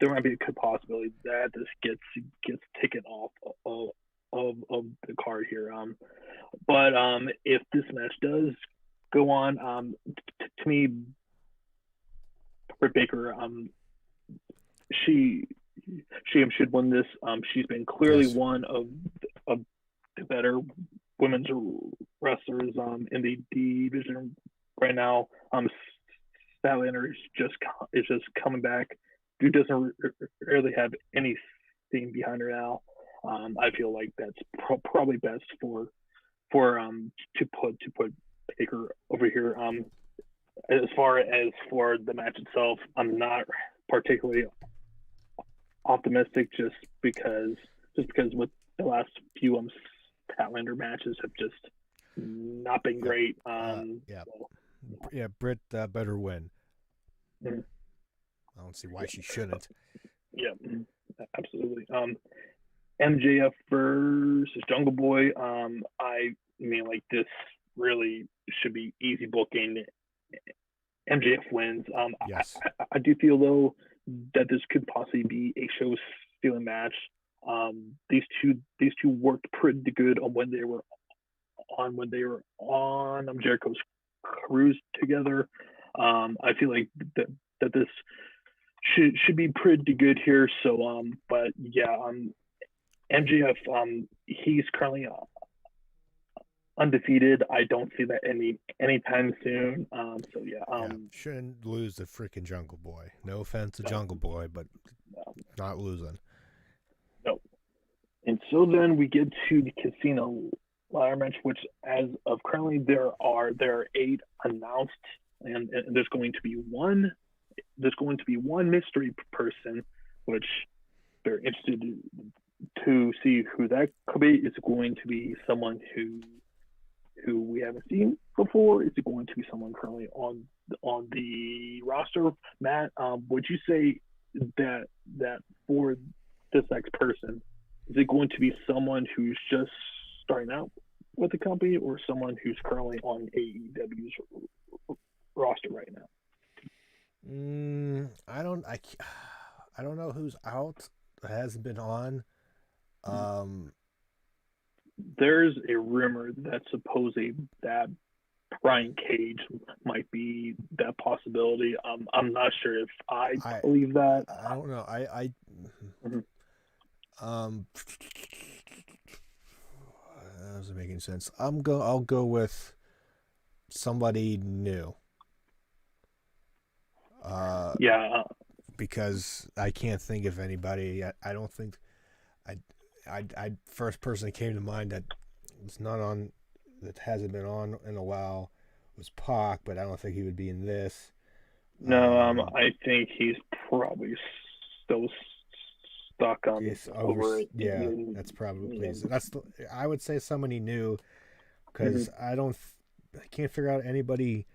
there might be a good possibility that this gets taken off of the card here. But if this match does go on, to me, Britt Baker, she she should win this. She's been clearly Yes. one of the better women's wrestlers in the division right now. Statlander is just coming back. Who doesn't really have anything behind her now. I feel like that's probably best for to put Baker over here. As far as for the match itself, I'm not particularly optimistic just because with the last few Statlander matches have just not been Yep. great. Yeah. So, Yeah. Britt better win. mm, I don't see why she shouldn't. yeah, absolutely. MJF versus Jungle Boy. I mean, like this really should be easy booking. MJF wins. Yes. I do feel though that this could possibly be a show stealing match. These two worked pretty good on when they were on Jericho's cruise together. I feel like that this should be pretty good here. So but yeah, MJF he's currently undefeated. I don't see that anytime soon. So yeah, Yeah, shouldn't lose the freaking Jungle Boy. No offense to no, Jungle Boy, but no, not losing. no. And so then we get to the casino ladder match, which as of currently there are 8 announced, and there's going to be one mystery person, which they're interested to see who that could be. Is it going to be someone who we haven't seen before? Is it going to be someone currently on the roster? Matt, would you say that for this next person, is it going to be someone who's just starting out with the company, or someone who's currently on AEW's roster right now? I don't know who's out that hasn't been on. Um, There's a rumor that supposedly that Brian Cage might be that possibility. I'm not sure if I I believe that. I don't know. Mhm. Um, that doesn't make any sense. I'll go with somebody new. Uh, Yeah, because I can't think of anybody. I don't think I, I first person that came to mind that was not on, that hasn't been on in a while, was Pac, but I don't think he would be in this. no, Um, I think he's probably still stuck it's over. over Yeah, that's probably I would say somebody new mhm. because I can't figure out anybody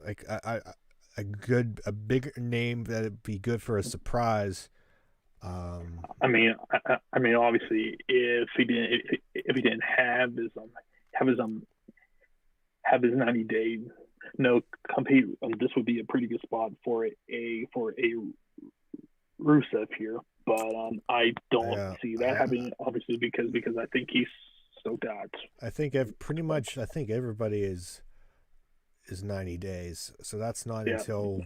like a bigger name that'd be good for a surprise. Um, I mean, obviously, if he didn't have his 90 days no compete, this would be a pretty good spot for a Rusev here. But I don't yeah, see that happening, obviously, because I think he's still got. I think pretty much I think everybody is 90 days, so that's not Yeah. until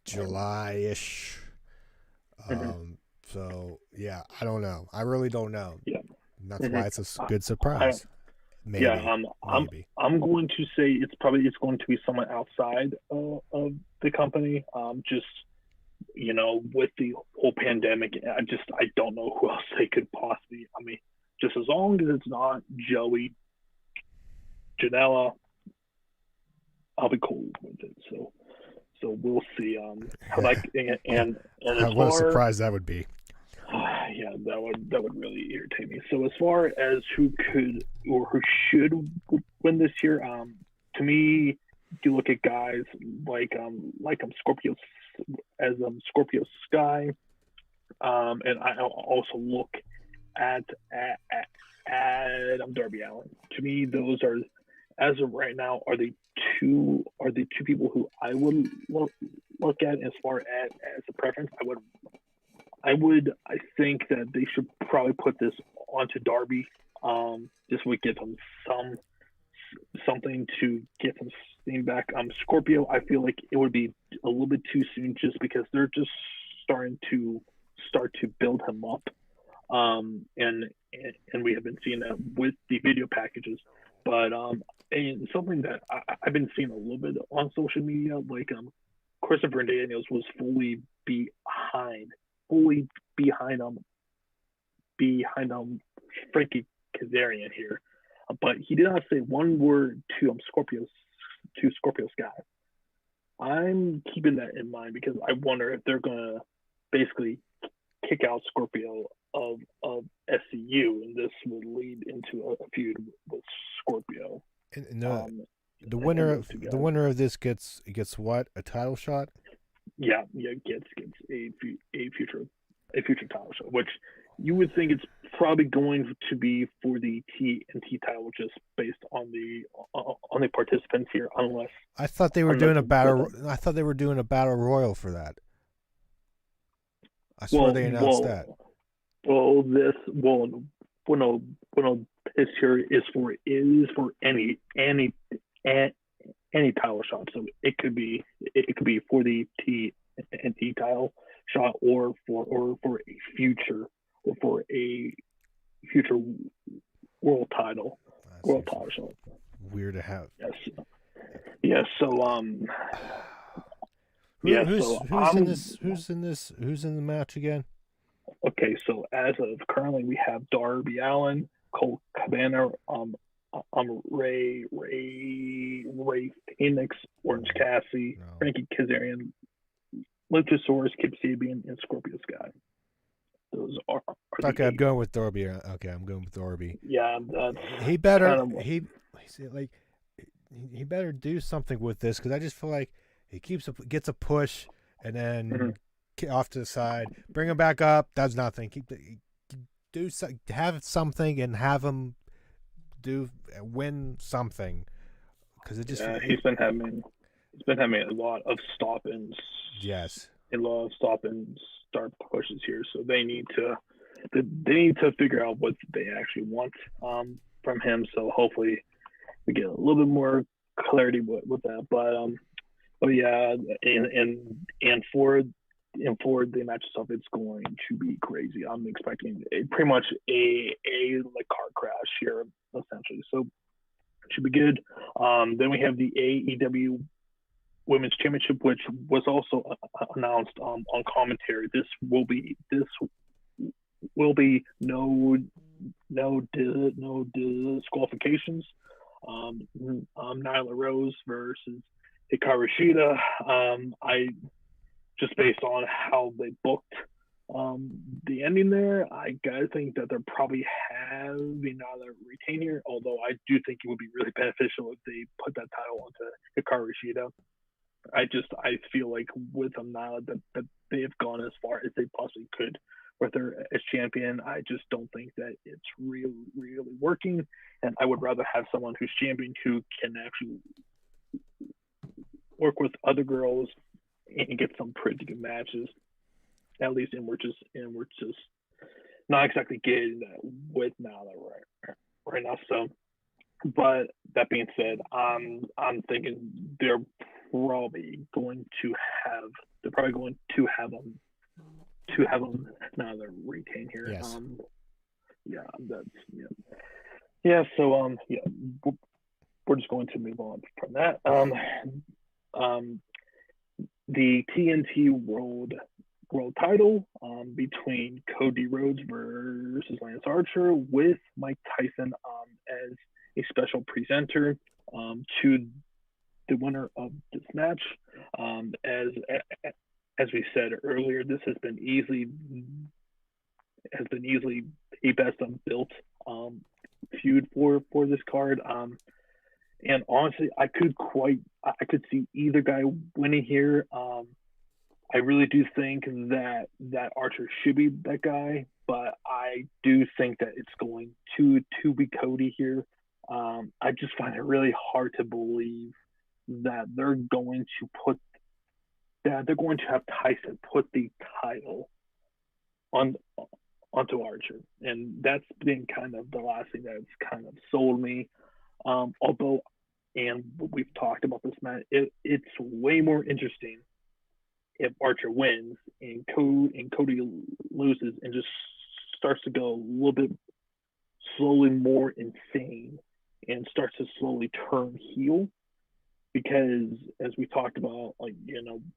July ish. Mhm. So yeah, I don't know. I really don't know. Yeah. And that's Mhm. why it's a I, good I, surprise. yeah. Maybe, maybe. I'm going to say it's going to be someone outside of the company. Just with the whole pandemic, I don't know who else they could possibly. I mean, just as long as it's not Joey, Janela, I'll be cool with it. So we'll see. How that and as What a far surprise that would be. yeah, that would really irritate me. So as far as who could or who should win this year, to me, you look at guys like Scorpio as Scorpio Sky, and I also look at Darby Allen. To me, those are, as of right now, are the two people who I would look at as far as a preference. I think that they should probably put this onto Darby. This would give him something to get some steam back. Scorpio, I feel like it would be a little bit too soon just because they're just starting to build him up. And we have been seeing that with the video packages. But and something that I've been seeing a little bit on social media, like Christopher Daniels was fully behind Frankie Kazarian here, but he did not say one word to Scorpio Sky. I'm keeping that in mind because I wonder if they're gonna basically kick out Scorpio of SCU, and this will lead into a feud with Scorpio. And Um, the and winner those of two the guys. winner of this gets what, a title shot? Yeah, gets a future title shot, which you would think it's probably going to be for the TNT title, just based on the participants here, I thought they were unless doing a with battle. them. I thought they were doing a battle royal for that. I swear Well, they announced that. this well no this here is for any any title shot. So it could be for the TNT title shot, or for a future world title That world seems title shot. weird to have. Yes. Yeah. So Who, yeah. who's So who's in this? Who's in the match again? okay. So as of currently, we have Darby Allin, Cole Cabana, Ray Phoenix, Orange Cassidy, No. Frankie Kazarian, Luchasaurus, Kip Sabian, and Scorpio Sky. Those are the Okay, I'm eight. going with Darby. Okay, I'm going with Darby. Yeah, that's He better kind of like he better do something with this because I just feel like he gets a push and mhm. then off to the side, bring him back up, does nothing. Have something and have him do win something because it just Yeah. He's been having a lot of yes stop and start pushes here, so they need to figure out what they actually want from him. So hopefully we get a little bit more clarity with that. But yeah, and for the match itself, it's going to be crazy. I'm expecting pretty much a like car crash here essentially. So it should be good. Then we have the AEW Women's Championship, which was also announced on commentary. This will be no disqualifications. Nyla Rose versus Hikaru Shida. I just based on how they booked the ending there, I gotta think that they're probably having Nyla retain here. Although I do think it would be really beneficial if they put that title onto Hikaru Shida. I feel like with them now that they've gone as far as they possibly could with her as champion. I just don't think that it's really working, and I would rather have someone who's champion who can actually work with other girls and get some pretty good matches at least. And we're just not exactly getting that with Nala right now. So, but that being said, I'm thinking probably going to they're probably going to have them now they're retain here. yes Yeah, that's yeah. So yeah, we're just going to move on from that. Um, the TNT World Title between Cody Rhodes versus Lance Archer with Mike Tyson as a special presenter to the winner of this match. As we said earlier, this has been easily a best unbuilt feud for this card. And honestly, I could see either guy winning here. I really do think that Archer should be that guy, but I do think that it's going to be Cody here. I just find it really hard to believe that they're going to have Tyson put the title on onto Archer, and that's been kind of the last thing that's kind of sold me. Although, and we've talked about this, man, it's way more interesting if Archer wins and Cody loses and just starts to go a little bit slowly more insane and starts to slowly turn heel. Because as we talked about, like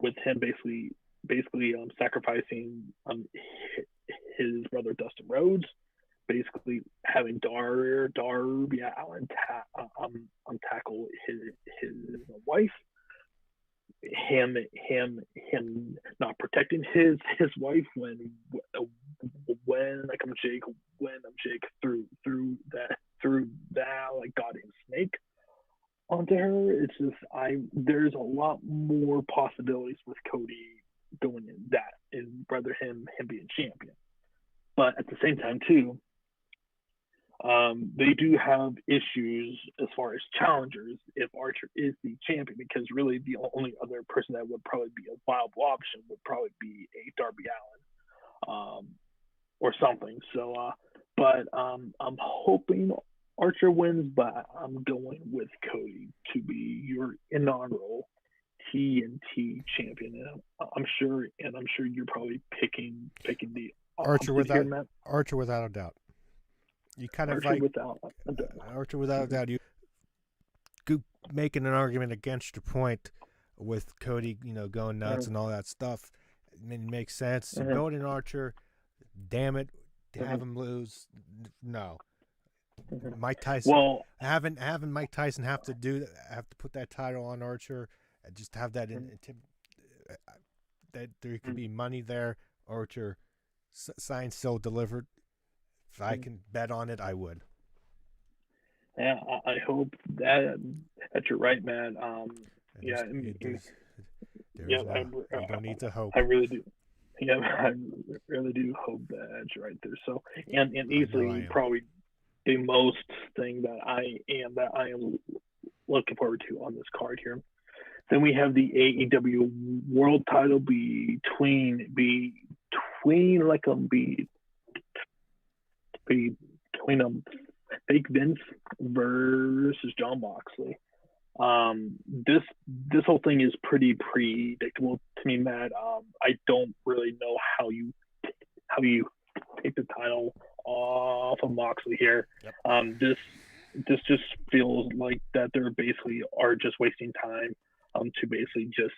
with him basically sacrificing his brother Dustin Rhodes, basically having Darby Allin tackle his wife, him not protecting his wife when Jake threw that like goddamn snake onto her. It's just there's a lot more possibilities with Cody going in that and rather him being champion. But at the same time too, they do have issues as far as challengers if Archer is the champion, because really the only other person that would probably be a viable option would probably be a Darby Allin or something. So, but I'm hoping Archer wins, but I'm going with Cody to be your inaugural TNT champion. And I'm sure you're probably picking the Archer opposite here, without Matt. Archer without a doubt. You kind of Archer like without a doubt. Archer without a doubt. You making an argument against your point with Cody, going nuts and all that stuff. I mean, it makes sense. Mm-hmm. Going in Archer, damn it, have Mm-hmm. him lose. No, Mm-hmm. Mike Tyson. Well, Having Mike Tyson have to put that title on Archer, and just have that that there could be money there. Archer signed, still delivered. If I can bet on it, I would. yeah, I hope that you're right, man. Yeah, yeah, you don't need to hope. I really do. Yeah, I really do hope that you're right there. So, and easily probably the most thing that I am looking forward to on this card here. Then we have the AEW World Title between Fake Vince versus John Moxley. This whole thing is pretty predictable to me, Matt. I don't really know how you take the title off of Moxley here. Yep. This just feels like that they're basically are just wasting time to basically just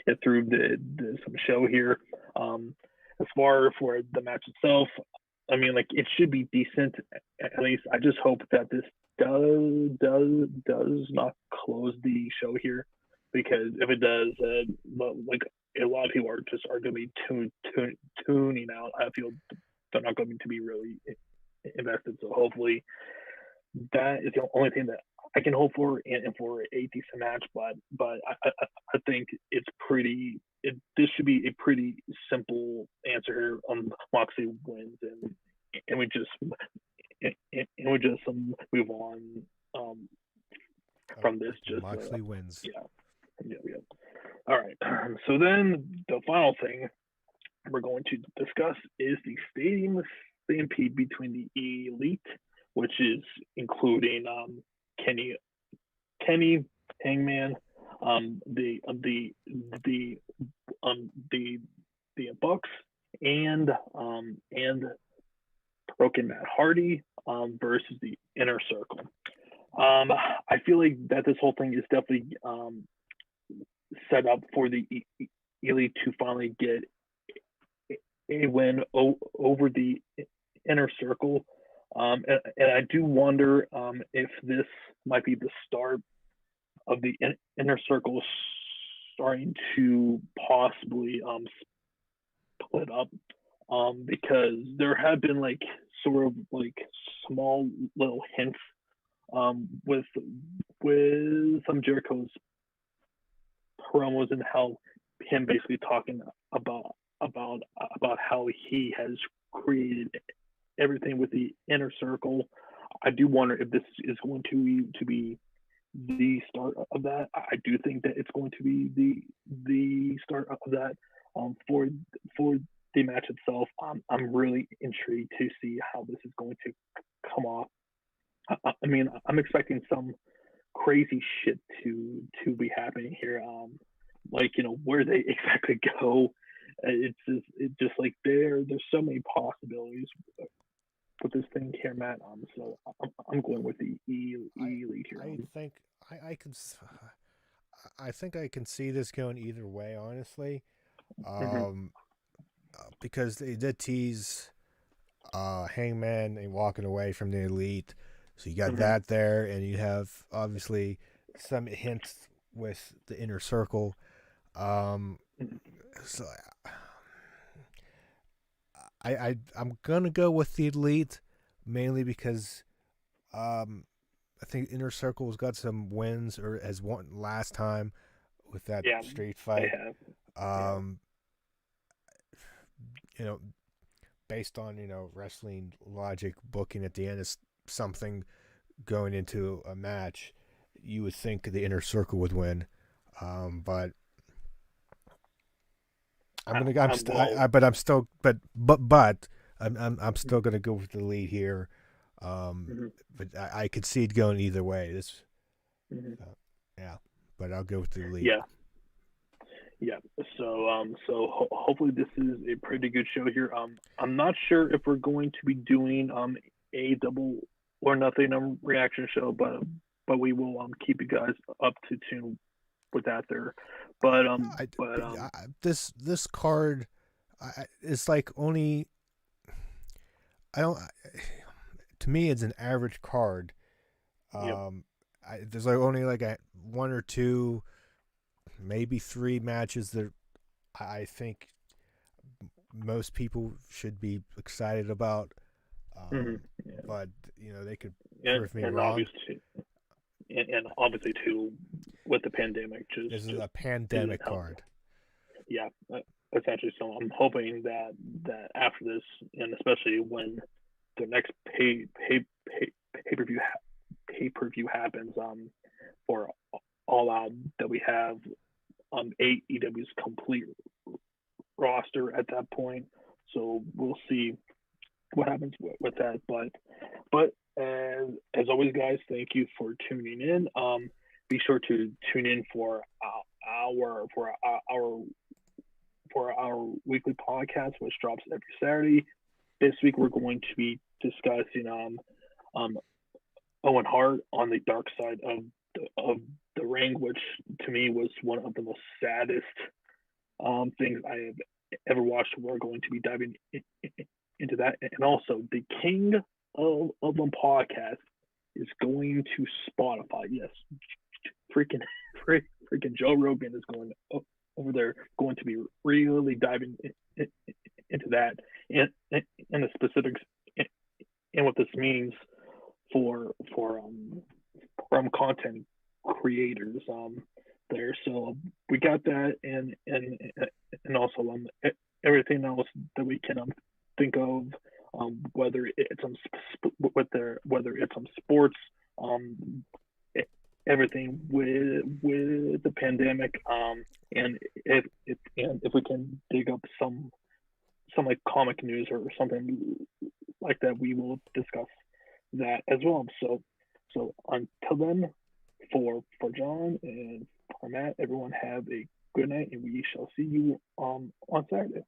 get through some show here. As far for the match itself, I mean, like it should be decent. At least I just hope that this does not close the show here, because if it does, like a lot of people are going to be tuning out. I feel they're not going to be really invested. So hopefully that is the only thing that I can hope for, and for a decent match. But I think it's pretty. This should be a pretty simple answer here. Moxley wins, and we just move on from this. Just Moxley wins. Yeah. All right. So then the final thing we're going to discuss is the Stadium Stampede between the Elite, which is including Kenny Hangman, the Bucks, and Broken Matt Hardy versus the Inner Circle. I feel like that this whole thing is definitely set up for the Elite to finally get a win over the Inner Circle. And I do wonder if this might be the start of the Inner Circle starting to possibly split up, because there have been like sort of like small little hints with some Jericho's promos, and how him basically talking about how he has created everything with the Inner Circle. I do wonder if this is going to be the start of that. I do think that it's going to be the start of that. For the match itself, I'm really intrigued to see how this is going to come off. I mean, I'm expecting some crazy shit to be happening here. Like, where they exactly go. It's just like there's so many possibilities with this thing here, Matt. So I'm going with the Elite here. I think I can see this going either way, honestly. Because they did tease Hangman and walking away from the Elite. So you got that there, and you have obviously some hints with the Inner Circle. So I'm gonna go with the Elite, mainly because I think Inner Circle's got some wins, or has won last time with that street fight. Based on wrestling logic, booking at the end is something going into a match, you would think the Inner Circle would win, but I'm still gonna go with the lead here. Mm-hmm. But I could see it going either way. This, Mm-hmm. yeah, but I'll go with the elite. Yeah. Yeah. So hopefully this is a pretty good show here. I'm not sure if we're going to be doing a double or nothing reaction show, but we will keep you guys up to tune with that there. But I, but this card, it's like only I don't. To me, it's an average card. Yep. There's like only like a one or two, maybe three matches that I think most people should be excited about. Mm-hmm. Um, Yeah. but they could prove me And wrong. obviously too with the pandemic This is just a didn't pandemic help. card. Yeah, essentially. So I'm hoping that after this, and especially when the next per view pay-per-view happens for All Out, that we have AEW's complete roster at that point. So we'll see what happens with that. But as always, guys, thank you for tuning in. Be sure to tune in for our weekly podcast, which drops every Saturday. This week we're going to be discussing Owen Hart on the dark side of the ring, which to me was one of the most saddest things I have ever watched. We're going to be diving into that, and also the king of the podcast is going to Spotify. Yes, freaking freaking Joe Rogan is going over there, going to be really diving into that and the specifics and what this means for from content creators there. So we got that, and also everything else that we can think of, whether it's whether it's sports, um, everything with the pandemic, and if we can dig up some like comic news or something like that, we will discuss that as well. So until then, for John and for Matt, everyone have a good night, and we shall see you on Saturday.